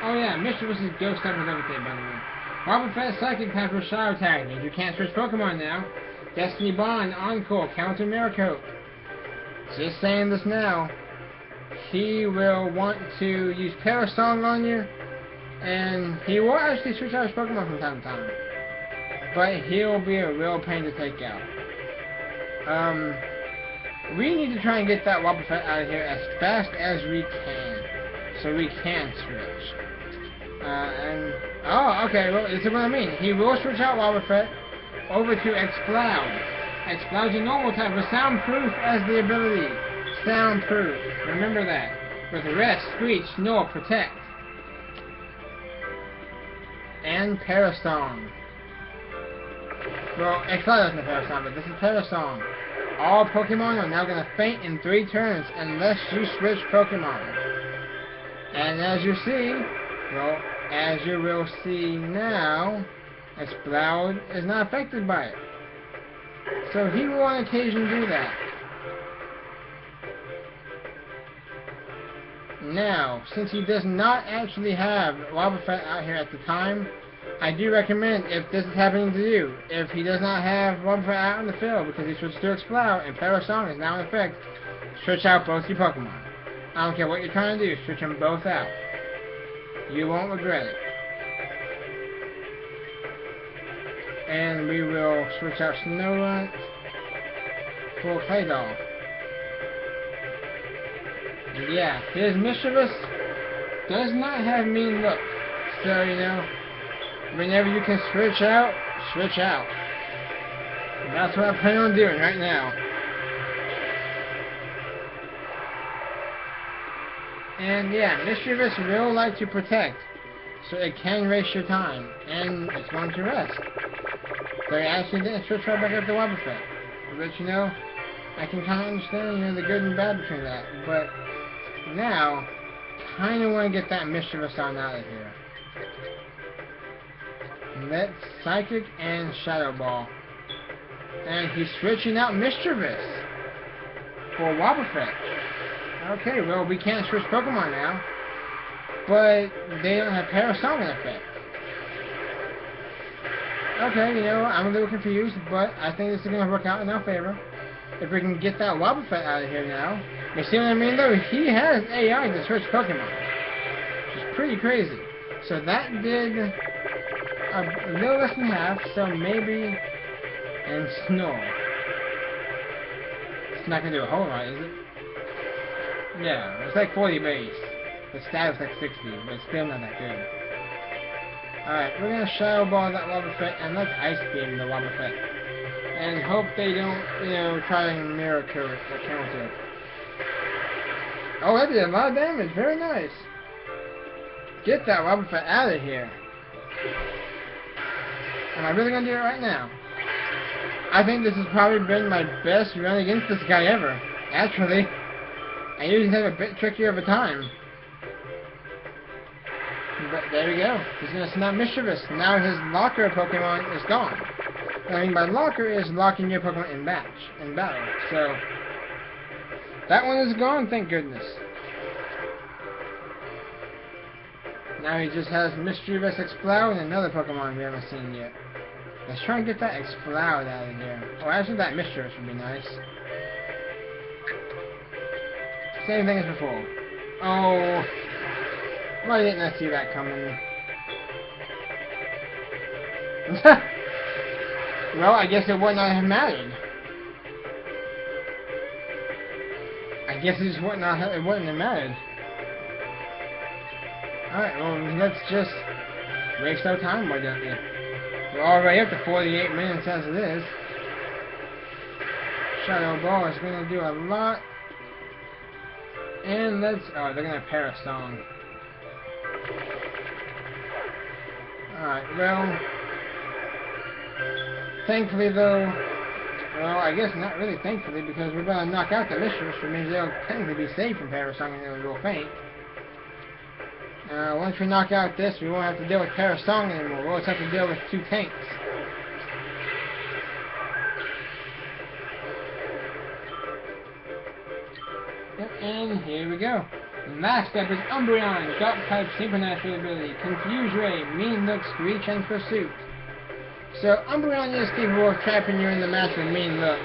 Oh yeah, Mischievous is Ghost type with everything, by the way. Wobbuffet, Psychic type with Shadow Tag, means you can't switch Pokemon now. Destiny Bond, Encore, Counter Mirror. Just saying this now. He will want to use Parasong on you, and he will actually switch out his Pokemon from time to time. But he'll be a real pain to take out. We need to try and get that Wobbuffet out of here as fast as we can, so we can switch. Oh, okay, well, this is what I mean. He will switch out Wobbuffet over to Exploud. Exploud's a normal type with Soundproof as the ability. Soundproof. Remember that. With Rest, Screech, Snore, Protect. And Parasong. Well, Exploud isn't Parasong, but this is Parasong. All Pokemon are now going to faint in 3 turns unless you switch Pokemon. And as you see, well, as you will see now, Exploud is not affected by it. So he will on occasion do that. Now, since he does not actually have Wobbuffet out here at the time, I do recommend, if this is happening to you, if he does not have Wobbuffet out in the field because he switched to Exploud and Parasong is now in effect, switch out both your Pokemon. I don't care what you're trying to do, switch them both out. You won't regret it. And we will switch out Snorunt for Claydol. Yeah, his Mischievous does not have mean look. So, you know, whenever you can switch out, switch out. That's what I plan on doing right now. And yeah, Mischievous will like to protect, so it can waste your time, and it's going to rest. So I actually didn't switch right back up to Wobbuffet. But you know, I can kind of understand, you know, the good and bad between that. But now, kind of want to get that Mischievous on out of here. Let's Psychic and Shadow Ball. And he's switching out Mischievous for Wobbuffet. Okay, well, we can't switch Pokemon now, but they don't have Parasong in effect. Okay, you know, I'm a little confused, but I think this is going to work out in our favor. If we can get that Wobbuffet out of here now. You see what I mean, though? He has AI to switch Pokemon, which is pretty crazy. So that did a little less than half, so maybe... And Snore. It's not going to do a whole lot, is it? Yeah, it's like 40 base. The stat is like 60, but it's still not that good. Alright, we're gonna Shadow Ball that Wobbuffet, and let's Ice Beam the Wobbuffet. And hope they don't, you know, try and mirror counter it. Oh, that did a lot of damage. Very nice. Get that Wobbuffet out of here. Am I really gonna do it right now? I think this has probably been my best run against this guy ever. Actually. I usually have a bit trickier of a time. But there we go. He's going to snap Mischievous. Now his Locker Pokemon is gone. What I mean by Locker is locking your Pokemon in battle. So, that one is gone, thank goodness. Now he just has Mischievous Exploud and another Pokemon we haven't seen yet. Let's try and get that Exploud out of here. Oh, actually that Mischievous would be nice. Same thing as before. Oh, why didn't I see that coming? Well, I guess it would not have mattered. I guess it just wouldn't have mattered. Alright, well, let's just waste our time, why don't we? We're already up to 48 minutes as it is. Shadow Ball is going to do a lot. And let's... Oh, they're going to Parasong. Alright, well... Thankfully, though... Well, I guess not really thankfully, because we're going to knock out the Mischievous, which means they'll technically be safe from Parasong and they'll go faint. Once we knock out this, we won't have to deal with Parasong anymore. We'll just have to deal with two tanks. And here we go. Last up is Umbreon, Dark type Supernatural ability, Confuse Ray, Mean Look, Screech, and Pursuit. So Umbreon is capable of trapping you in the match with Mean Look.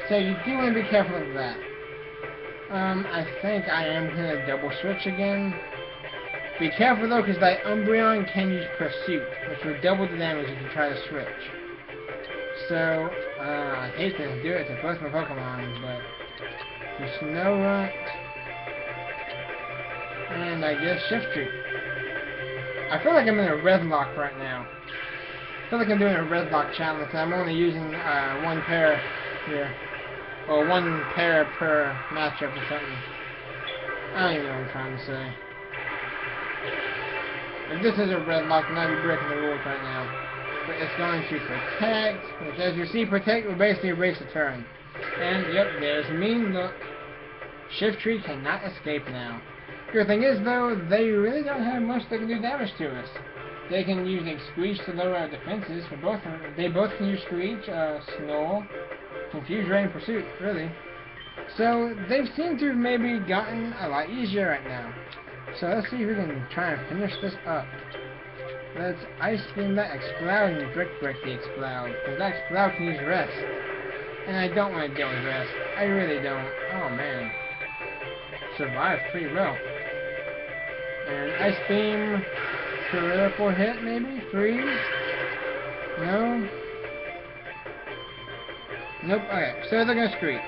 So you do want to be careful of that. I think I am going to double switch again. Be careful though, because that Umbreon can use Pursuit, which will double the damage if you try to switch. So, I hate to do it to both my Pokemon, but... The Snorunt, and I guess Shiftry. I feel like I'm in a red lock right now. I feel like I'm doing a red lock challenge. I'm only using one pair here, or one pair per matchup or something. I don't even know what I'm trying to say. If this is a red lock, then I'd be breaking the rules right now. But it's going to Protect, which as you see, Protect will basically erase a turn. And yep, there's Mean Look. Shiftry cannot escape now. Good thing is though, they really don't have much that can do damage to us. They can use like Screech to lower our defenses for both of them. They both can use Screech, Snore, Confuse Ray, and Pursuit, really. So they seem to have maybe gotten a lot easier right now. So let's see if we can try and finish this up. let's ice beam that explode and brick the explode. Because that explode can use rest. And I don't want to deal with rest. I really don't. Oh man. Survived pretty well. And ice beam, critical hit maybe? Freeze? No? Nope. Okay, so they're gonna screech.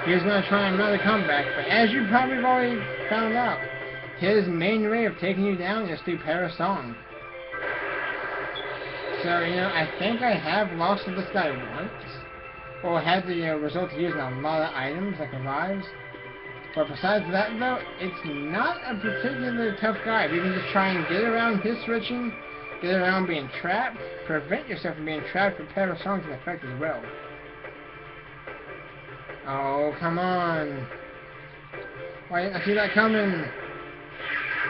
He's gonna try another comeback, but as you probably have already found out, his main way of taking you down is through Parasong. So, you know, I think I have lost to this guy once. Or had the result of using a lot of items, like revives. But besides that, though, it's not a particularly tough guy. You can just try and get around his switching, get around being trapped, prevent yourself from being trapped, prepare a song to effect as well. Oh, come on. Why didn't I see that coming?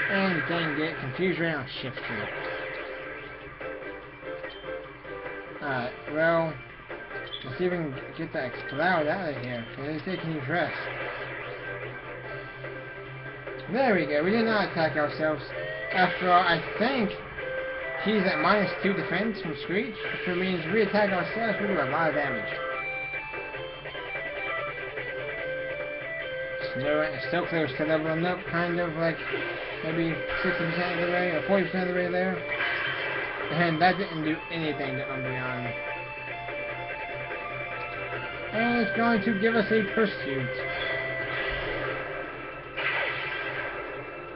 And dang it, confused round shifter. Alright, well, let's see if we can get that explode out of here. Because they can use rest. There we go, we did not attack ourselves. After all, I think he's at -2 defense from Screech, which means we attack ourselves, we do a lot of damage. Snow is still close to leveling up, kind of like maybe 60% of the way, or 40% of the way there. And that didn't do anything to Umbreon. And it's going to give us a pursuit.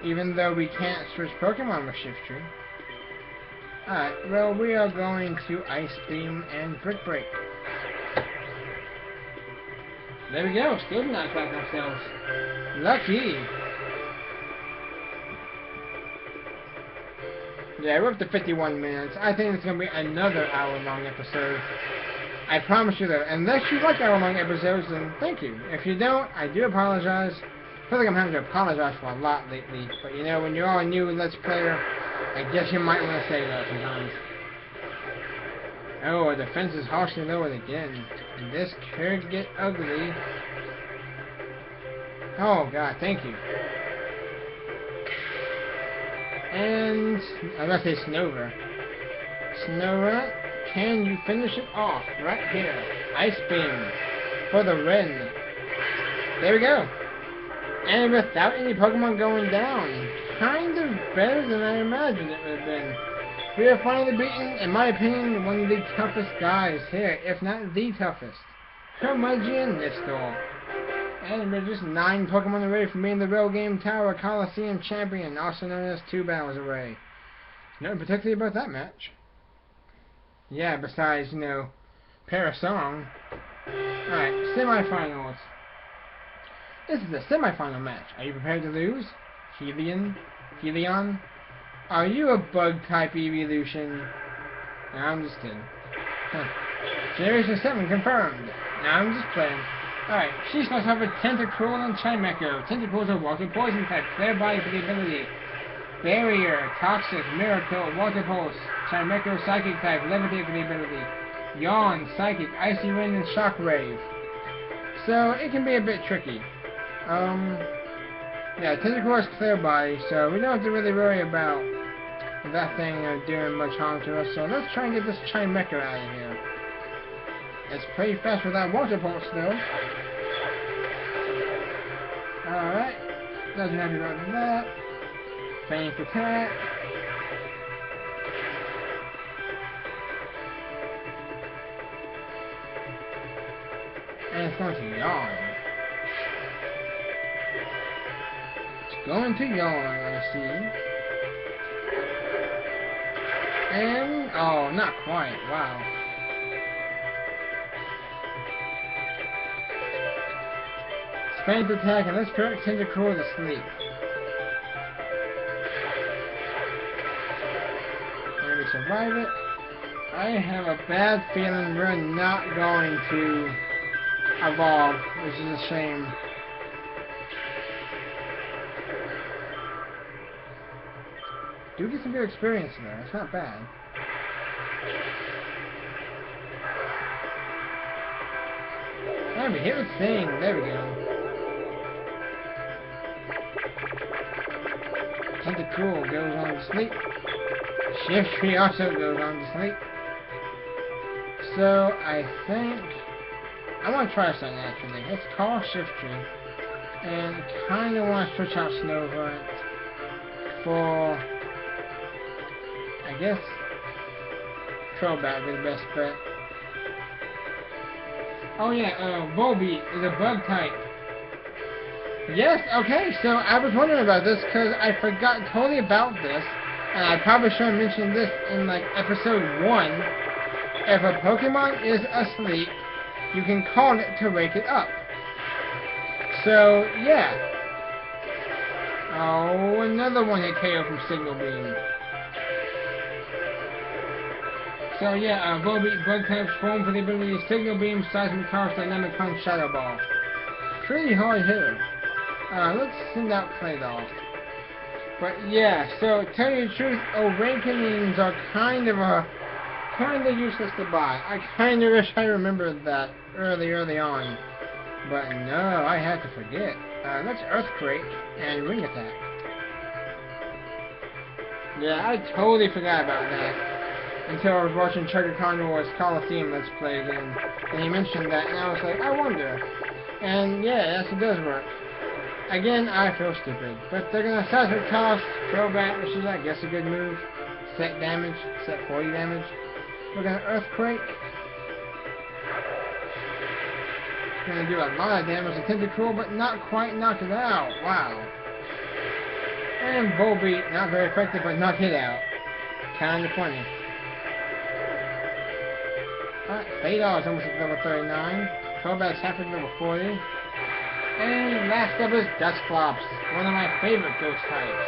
Even though we can't switch Pokemon with Shiftry. Alright, well, we are going to Ice Beam and Brick Break. There we go, still did not attack ourselves. Lucky! Yeah, we're up to 51 minutes. I think it's going to be another hour-long episode. I promise you that. Unless you like hour-long episodes, then thank you. If you don't, I do apologize. I feel like I'm having to apologize for a lot lately. But you know, when you're all a new Let's Player, I guess you might want to say that sometimes. Oh, our defense is harshly lowered again. This could get ugly. Oh god, thank you. And I was going to say Snover. Snover, can you finish it off right here? Ice Beam for the win. There we go. And without any Pokemon going down. Kind of better than I imagined it would have been. We are finally beaten, in my opinion, one of the toughest guys here, if not the toughest. Curmudgeon Nistor. And we're just 9 Pokemon away from being the Realgam Tower Colosseum champion, also known as 2 battles away. Nothing particularly about that match. Yeah, besides, you know, Parasong. Alright, semifinals. This is the semifinal match. Are you prepared to lose? Helion? Are you a bug-type evolution? No, I'm just kidding. Generation 7 confirmed. No, I'm just playing. Alright, she's supposed to have a Tentacruel and Chimecho. Tentacruel is a water poison type, clear body for the ability. Barrier, Toxic, Miracle, Water Pulse. Chimecho, Psychic type, Levitate for the ability. Yawn, Psychic, Icy Wind, and Shockwave. So, it can be a bit tricky. Yeah, Tentacruel is clear body, so we don't have to really worry about that thing doing much harm to us. So let's try and get this Chimecho out of here. It's pretty fast without Water Pulse, though. Alright. Doesn't have to go to that. Feint attack. And it's going to yawn. It's going to yawn, I see. And, oh, not quite. Wow. Feint attack, and let's put Tentacruel to sleep. And we survive it. I have a bad feeling we're not going to evolve, which is a shame. Do get some good experience there, it's not bad. And we hit with Sing, there we go. Tentacruel goes on to sleep. Shift tree also goes on to sleep. So I think I want to try something actually. Let's call Shift Tree, and kind of want to switch out Snow Grunt for, I guess, Crobat would be the best bet. Oh yeah, Volbeat is a bug type. Yes, okay, so I was wondering about this because I forgot totally about this, and I probably should have mentioned this in like episode 1. If a Pokemon is asleep, you can call it to wake it up. So, yeah. Oh, another one hit KO from Signal Beam. So yeah, Volbeat bug types form for the ability Signal Beam, Seismic Toss, Dynamic Punch, Shadow Ball. Pretty hard hitter. Let's send out Claydol. But yeah, so tell you the truth, Awakenings are kind of useless to buy. I kind of wish I remembered that early on. But no, I had to forget. Let's Earthquake and Ring Attack. Yeah, I totally forgot about that until I was watching Tower Colosseum Let's Play again, and he mentioned that, and I was like, I wonder. And yeah, yes, it does work. Again, I feel stupid, but they're gonna Seismic Toss, Crobat, which is I guess a good move. Set damage, set 40 damage. We're gonna Earthquake. Gonna do a lot of damage to Tentacruel, but not quite knock it out. Wow. And Volbeat, not very effective, but knock it out. Kinda funny. Alright, Claydol is almost at level 39. Crobat's halfway to level 40. And last up is Dusclops, one of my favorite ghost types.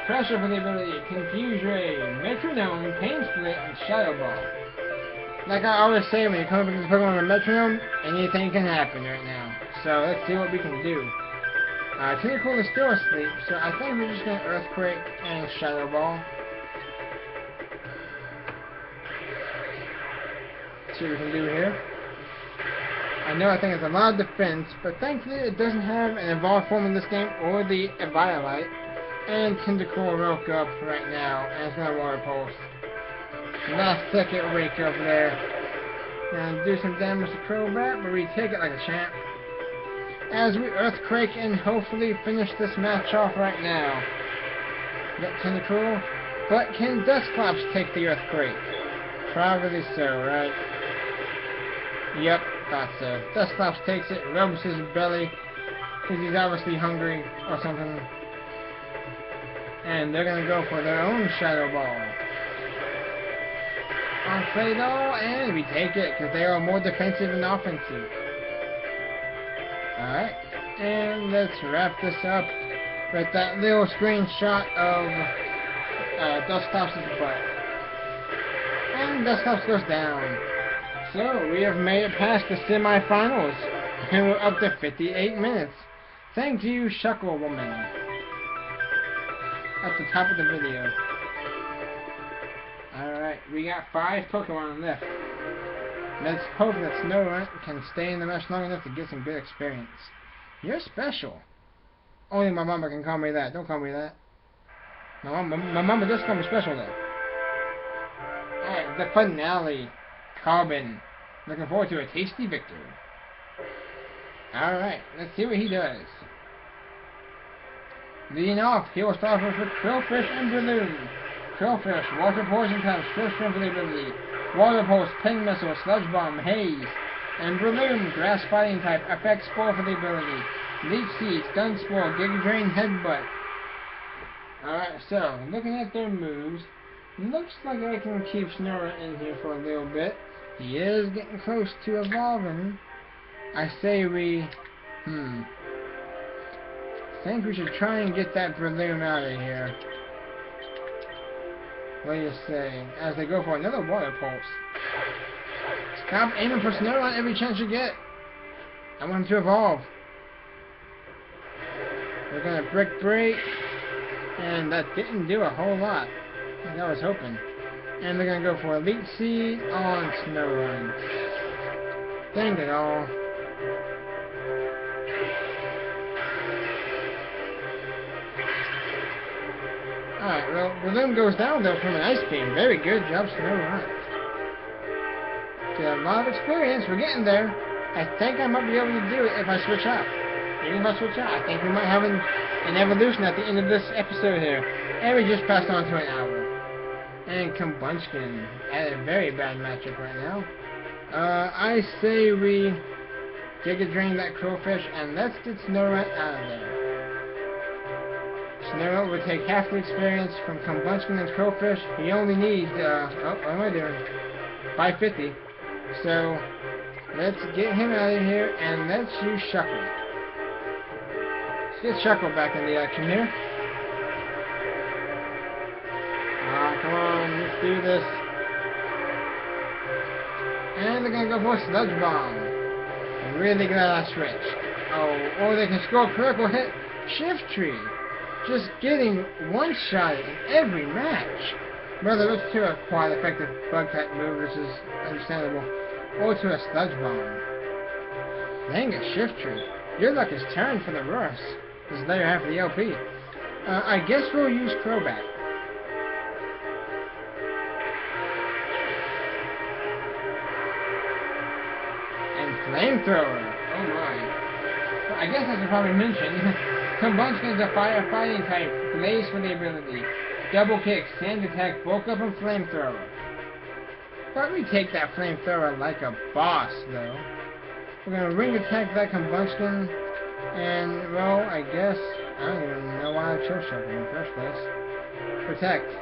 Pressure for the ability Confuse Ray, Metronome, Pain Split, and Shadow Ball. Like I always say, when you come up with this Pokemon with Metronome, anything can happen right now. So let's see what we can do. Tentacruel is still asleep, so I think we're just going to Earthquake and Shadow Ball. See what we can do here. I know I think it's a lot of defense, but thankfully it doesn't have an evolved form in this game or the Eviolite. And Tentacruel woke up right now, and it's going to Water Pulse. Last second wake up there. And do some damage to Crobat, but we take it like a champ. As we Earthquake and hopefully finish this match off right now. Get Tentacruel. But can Dusclops take the Earthquake? Probably so, right? Yep, thought so. Dusclops takes it, rubs his belly, because he's obviously hungry or something. And they're going to go for their own Shadow Ball. On Claydol, and we take it, because they are more defensive and offensive. Alright, and let's wrap this up with that little screenshot of Dusclops' butt. And Dusclops goes down. So, we have made it past the semifinals, and we're up to 58 minutes. Thank you, Shuckle Woman. At the top of the video. Alright, we got 5 Pokemon left. Let's hope that Snorunt can stay in the match long enough to get some good experience. You're special. Only my mama can call me that. Don't call me that. My mama just call me special though. Alright, the finale. Carbon. Looking forward to a tasty victory. Alright, let's see what he does. Leading off, he will start off with Qwilfish and Breloom. Qwilfish, Water Poison type, Swift Swim for the ability. Water Pulse, Ping Missile, Sludge Bomb, Haze. And Breloom, Grass Fighting type, Effect Spore for the ability. Leech Seed, Stun Spore, Giga Drain, Headbutt. Alright, so, looking at their moves, looks like I can keep Snorunt in here for a little bit. He is getting close to evolving. I say we... think we should try and get that Breloom out of here. What do you say? As they go for another Water Pulse. Stop aiming for Snorunt every chance you get. I want him to evolve. We're gonna Brick Break. And that didn't do a whole lot, like I was hoping. And they're gonna go for a Leech Seed on Snorunt. Dang it all. Alright, well, the limb goes down though from an ice beam. Very good job, Snow Runt. Got a lot of experience. We're getting there. I think I might be able to do it if I switch out. Even if I switch out, I think we might have an evolution at the end of this episode here. And we just passed on to an hour. And Combunchkin at a very bad matchup right now. I say we Giga Drain that Crowfish and let's get Snow Runt out of there. Snow Runt would take half the experience from Combunchkin and Crowfish. He only needs, oh, what am I doing? 550. So, let's get him out of here and let's use Shuckle. Let's get Shuckle back in the action here. Come on, let's do this. And they're gonna go for a Sludge Bomb. I'm really glad I switched. Oh, or they can score a critical hit. Shift Tree. Just getting one-shot in every match. Whether it's to a quite effective bug type move, which is understandable, or to a Sludge Bomb. Dang it, Shift Tree. Your luck is turned for the worse. This is later half of the LP. I guess we'll use Crobat. Flamethrower! Oh my. Well, I guess I should probably mention, Combunchkin is a firefighting type, Blaze for the ability, Double Kick, Sand Attack, Bulk Up, and Flamethrower. But we take that Flamethrower like a boss, though. We're gonna Ring Attack that Combunchkin, and, well, I guess, I don't even know why I chose Shuckle in the first place. Protect.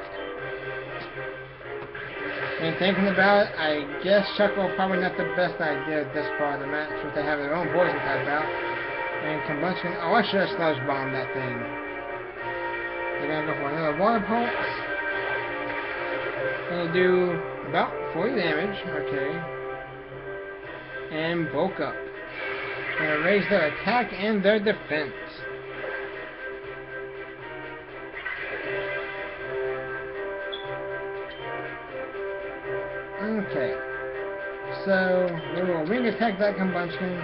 And thinking about it, I guess Shuckle probably not the best idea at this part of the match, since they have their own poison type out. And Combunchkin, oh, I should have Sludge Bombed that thing. They're gonna go for another Water Pulse. Gonna do about 40 damage, okay. And bulk up. Gonna raise their attack and their defense. Okay, so we will Ring Attack that Combunchkin,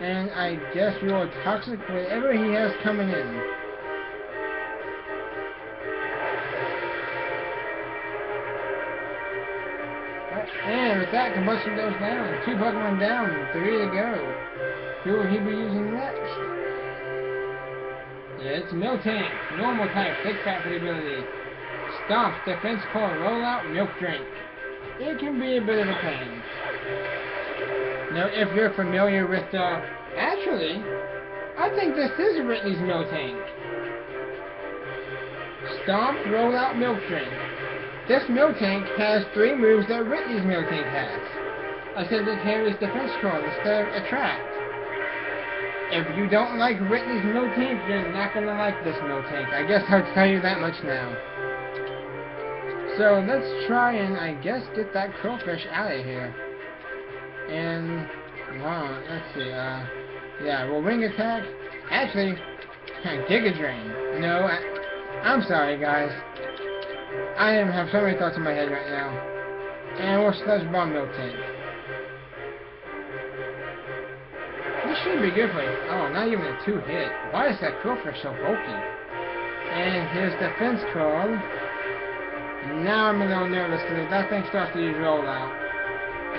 and I guess we will Toxic whatever he has coming in. And with that, Combustion goes down. 2 Pokemon down, 3 to go. Who will he be using next? Yeah, it's Miltank, normal type, thick fat for the ability. Stomp, defense core, rollout, milk drink. It can be a bit of a pain. Now, if you're familiar with actually, I think this is Ridley's Miltank. Stomp, rollout, milk drink. This Miltank has 3 moves that Ridley's Miltank has. I said it carries defense core instead of attract. If you don't like Ridley's Miltank, you're not going to like this Miltank. I guess I'll tell you that much now. So let's try and, I guess, get that Crowfish out of here. And, wow, let's see, yeah, we'll Ring Attack. Actually, Giga Drain. No, I'm sorry, guys. I have so many thoughts in my head right now. And we'll Sludge Bomb Miltank. This should be good for you. Oh, not even a 2-hit. Why is that Crowfish so bulky? And his defense card. Now I'm a little nervous because if that thing starts to use rollout,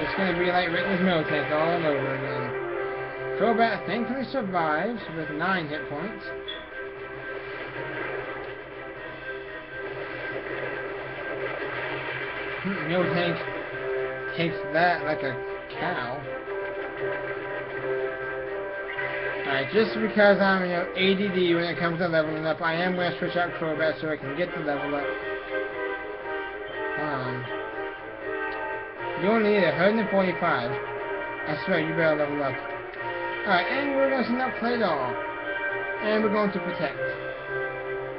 it's going to be like Ridley's Miltank all over again. Crobat thankfully survives with 9 hit points. Miltank takes that like a cow. Alright, just because I'm, ADD when it comes to leveling up, I am going to switch out Crobat so I can get the level up. You only need 145. I swear, you better level up. Alright, and we're going to send out Claydol. And we're going to Protect.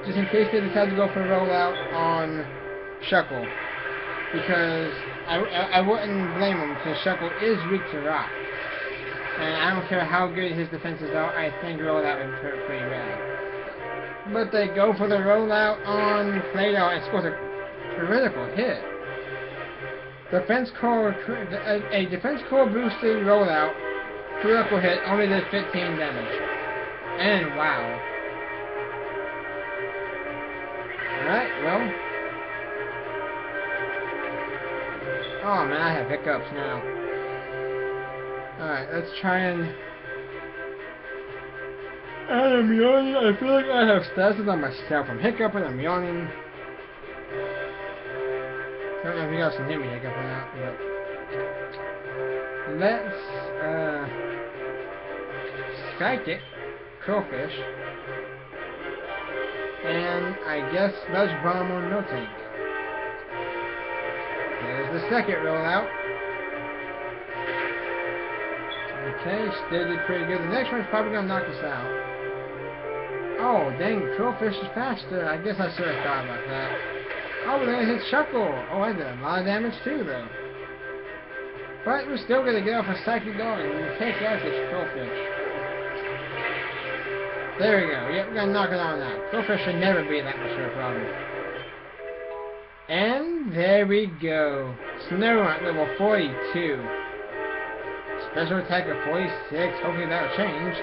Just in case they decide to go for a rollout on Shuckle. Because I wouldn't blame him, because Shuckle is weak to rock. And I don't care how good his defenses are, I think rollout would be pretty bad. But they go for the rollout on Claydol and scores a critical hit. Defense core, a defense core boosted rollout, critical hit, only does 15 damage. And wow. Alright, Oh man, I have hiccups now. Alright, let's try and... I am yawning. I feel like I have stasis on myself. I'm hiccuping, I'm yawning. I don't know if you guys can hear me hiccuping out, but... Let's, Psychic, Crowfish, and I guess Sludge Bomb on No Tank. There's the second rollout. Okay, still did pretty good. The next one's probably gonna knock us out. Oh, dang, Crowfish is faster. I guess I should have thought about that. Oh, we're gonna hit Shuckle. Oh, I did a lot of damage too, though. But we're still gonna get off a Psychic going and take out this Crowfish. There we go. Yep, we're gonna knock it on out. Crowfish should never be that much of a problem. And there we go. Snorunt level 42. Special attack of 46. Hopefully that'll change.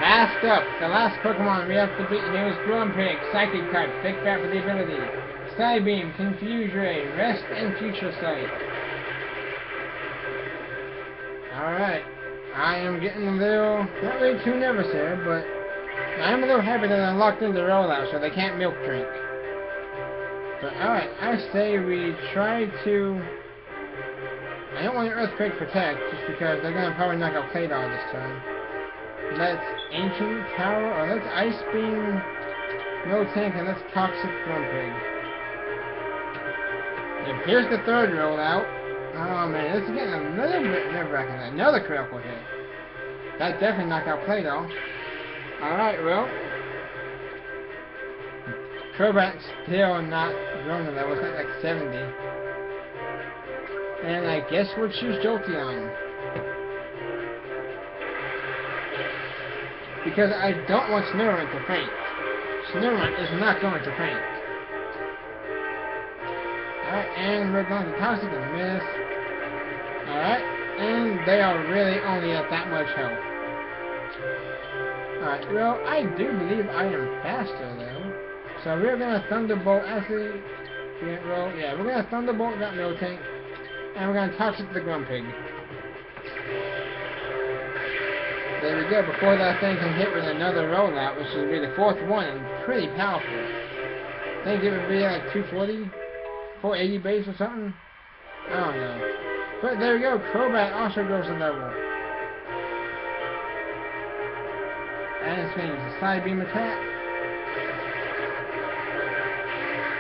Last up, the last Pokemon we have to beat here is Grumpig, Psychic type, Thick Fat for the ability. Psybeam, Confuse Ray, Rest, and Future Sight. Alright, I am getting a little, not really too nervous here, but I am a little happy that I locked in the rollout so they can't milk drink. But alright, I say we try to... I don't want to Earthquake Protect, just because they're going to probably knock out Claydol this time. Let's Ancient Tower, or let's Ice Beam Tank, and let's Toxic Grumpig. And here's the third rollout. Oh man, this is getting a little bit nerve-wracking. Another critical hit. That definitely knocked out Claydol. Alright, well. Crobat's still not grown to level. It's not like 70. And I guess we'll choose Jolteon. Because I don't want Snorunt to faint. Snorunt is not going to faint. Alright, and we're going to Toxic and miss. Alright, and they are really only at that much health. Alright, well, I do believe I am faster though. So we're going to Thunderbolt, actually, yeah, we're going to Thunderbolt that Miltank, and we're going to Toxic the Grumpig. There we go, before that thing can hit with another rollout, which would be the fourth one, and pretty powerful. I think it would be like 240, 480 base or something. I don't know. But there we go, Crobat also goes to level. And it's going to use a Psybeam attack.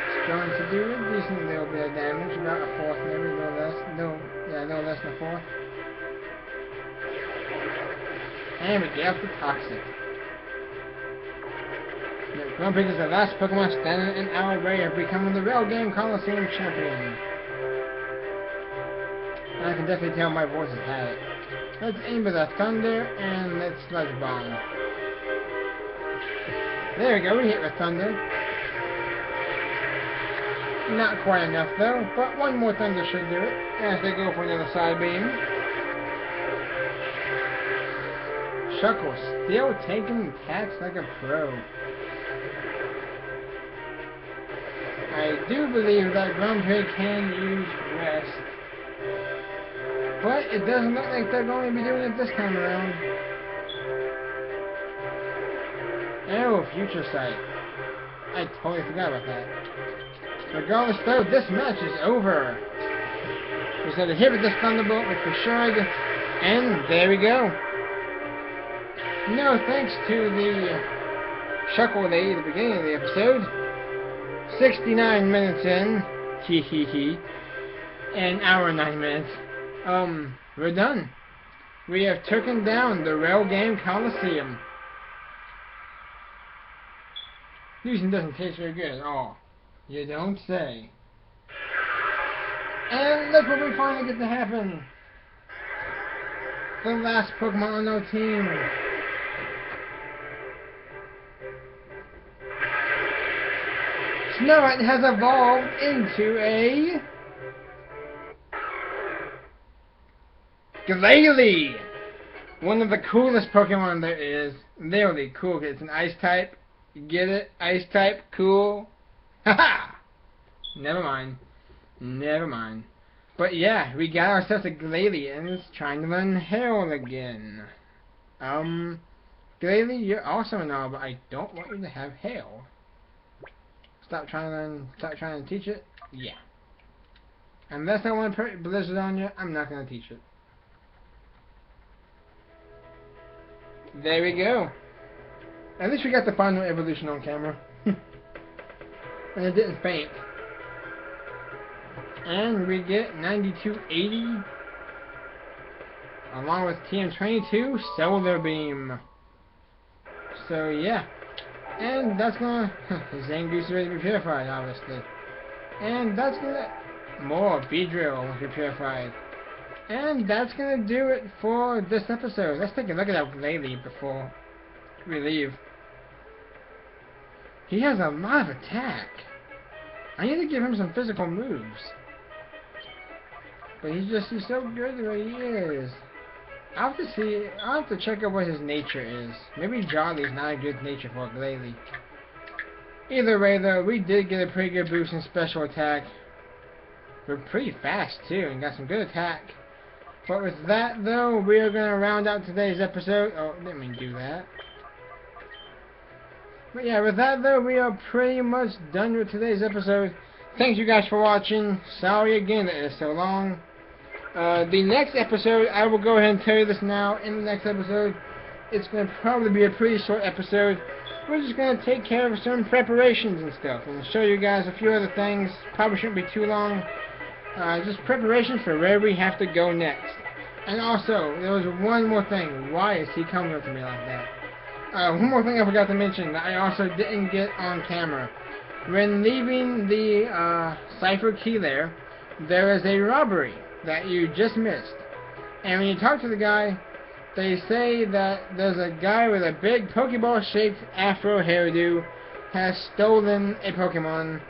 It's going to do a decent little bit of damage, about a fourth maybe, a little less, no less than a fourth. And we get up the Toxic. Grumpig is the last Pokemon standing in our way of becoming the Realgam Colosseum champion. And I can definitely tell my voice has had it. Let's aim for the Thunder and let's Sludge Bomb. There we go, we hit with Thunder. Not quite enough though, but one more Thunder should do it. As they go for another Psybeam. Shuckle still taking attacks like a pro. I do believe that Grumpig can use Rest. But it doesn't look like they're going to be doing it this time around. Oh, Future Sight. I totally forgot about that. Regardless though, this match is over. We said to hit with this Thunderbolt with the Shrug, and there we go. No thanks to the Shuckle lady at the beginning of the episode. 69 minutes in, hee, an hour and 9 minutes. We're done. We have taken down the Realgam Colosseum. Losing doesn't taste very good at all. You don't say. And look what we finally get to happen. The last Pokemon on our team. Snorunt has evolved into a Gale, one of the coolest Pokemon there is. Literally cool. It's an Ice type. You get it? Ice type, cool. Haha! Never mind. Never mind. But yeah, we got ourselves a Galalians trying to learn Hail again. Galali, you're awesome and all, but I don't want you to have Hail. Stop trying to teach it? Yeah. Unless I want to put Blizzard on you, I'm not going to teach it. There we go. At least we got the final evolution on camera. And it didn't faint. And we get 9280 along with TM22 Solar Beam. So yeah. And that's gonna Zangoose is ready to be purified, obviously. And that's gonna more Beedrill will be purified. And that's gonna do it for this episode. Let's take a look at that Glalie before we leave. He has a lot of attack. I need to give him some physical moves. But he's so good the way he is. I'll have to check out what his nature is. Maybe Jolly's not a good nature for a Glalie. Either way though, we did get a pretty good boost in special attack. We're pretty fast too, and got some good attack. But with that though, we are going to round out today's episode. Oh, didn't mean to do that. But yeah, with that though, we are pretty much done with today's episode. Thanks you guys for watching. Sorry again that it's so long. The next episode, I will go ahead and tell you this now. In the next episode, it's going to probably be a pretty short episode. We're just going to take care of some preparations and stuff, and show you guys a few other things. Probably shouldn't be too long. Just preparations for where we have to go next. And also, there was one more thing. Why is he coming up to me like that? One more thing I forgot to mention that I also didn't get on camera. When leaving the cipher key there is a robbery that you just missed. And when you talk to the guy, they say that there's a guy with a big Pokeball-shaped afro hairdo has stolen a Pokemon.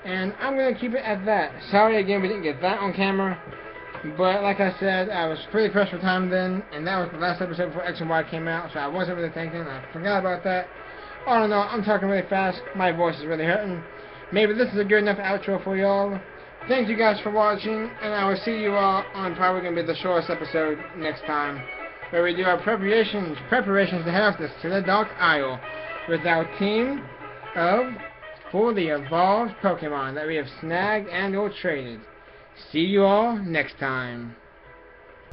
And I'm going to keep it at that. Sorry again we didn't get that on camera. But like I said, I was pretty pressed for time then. And that was the last episode before X and Y came out. So I wasn't really thinking. I forgot about that. I don't know. I'm talking really fast. My voice is really hurting. Maybe this is a good enough outro for y'all. Thank you guys for watching. And I will see you all on probably going to be the shortest episode next time. Where we do our preparations to have this to the Dark Isle. With our team of fully evolved Pokemon that we have snagged and or traded. See you all next time.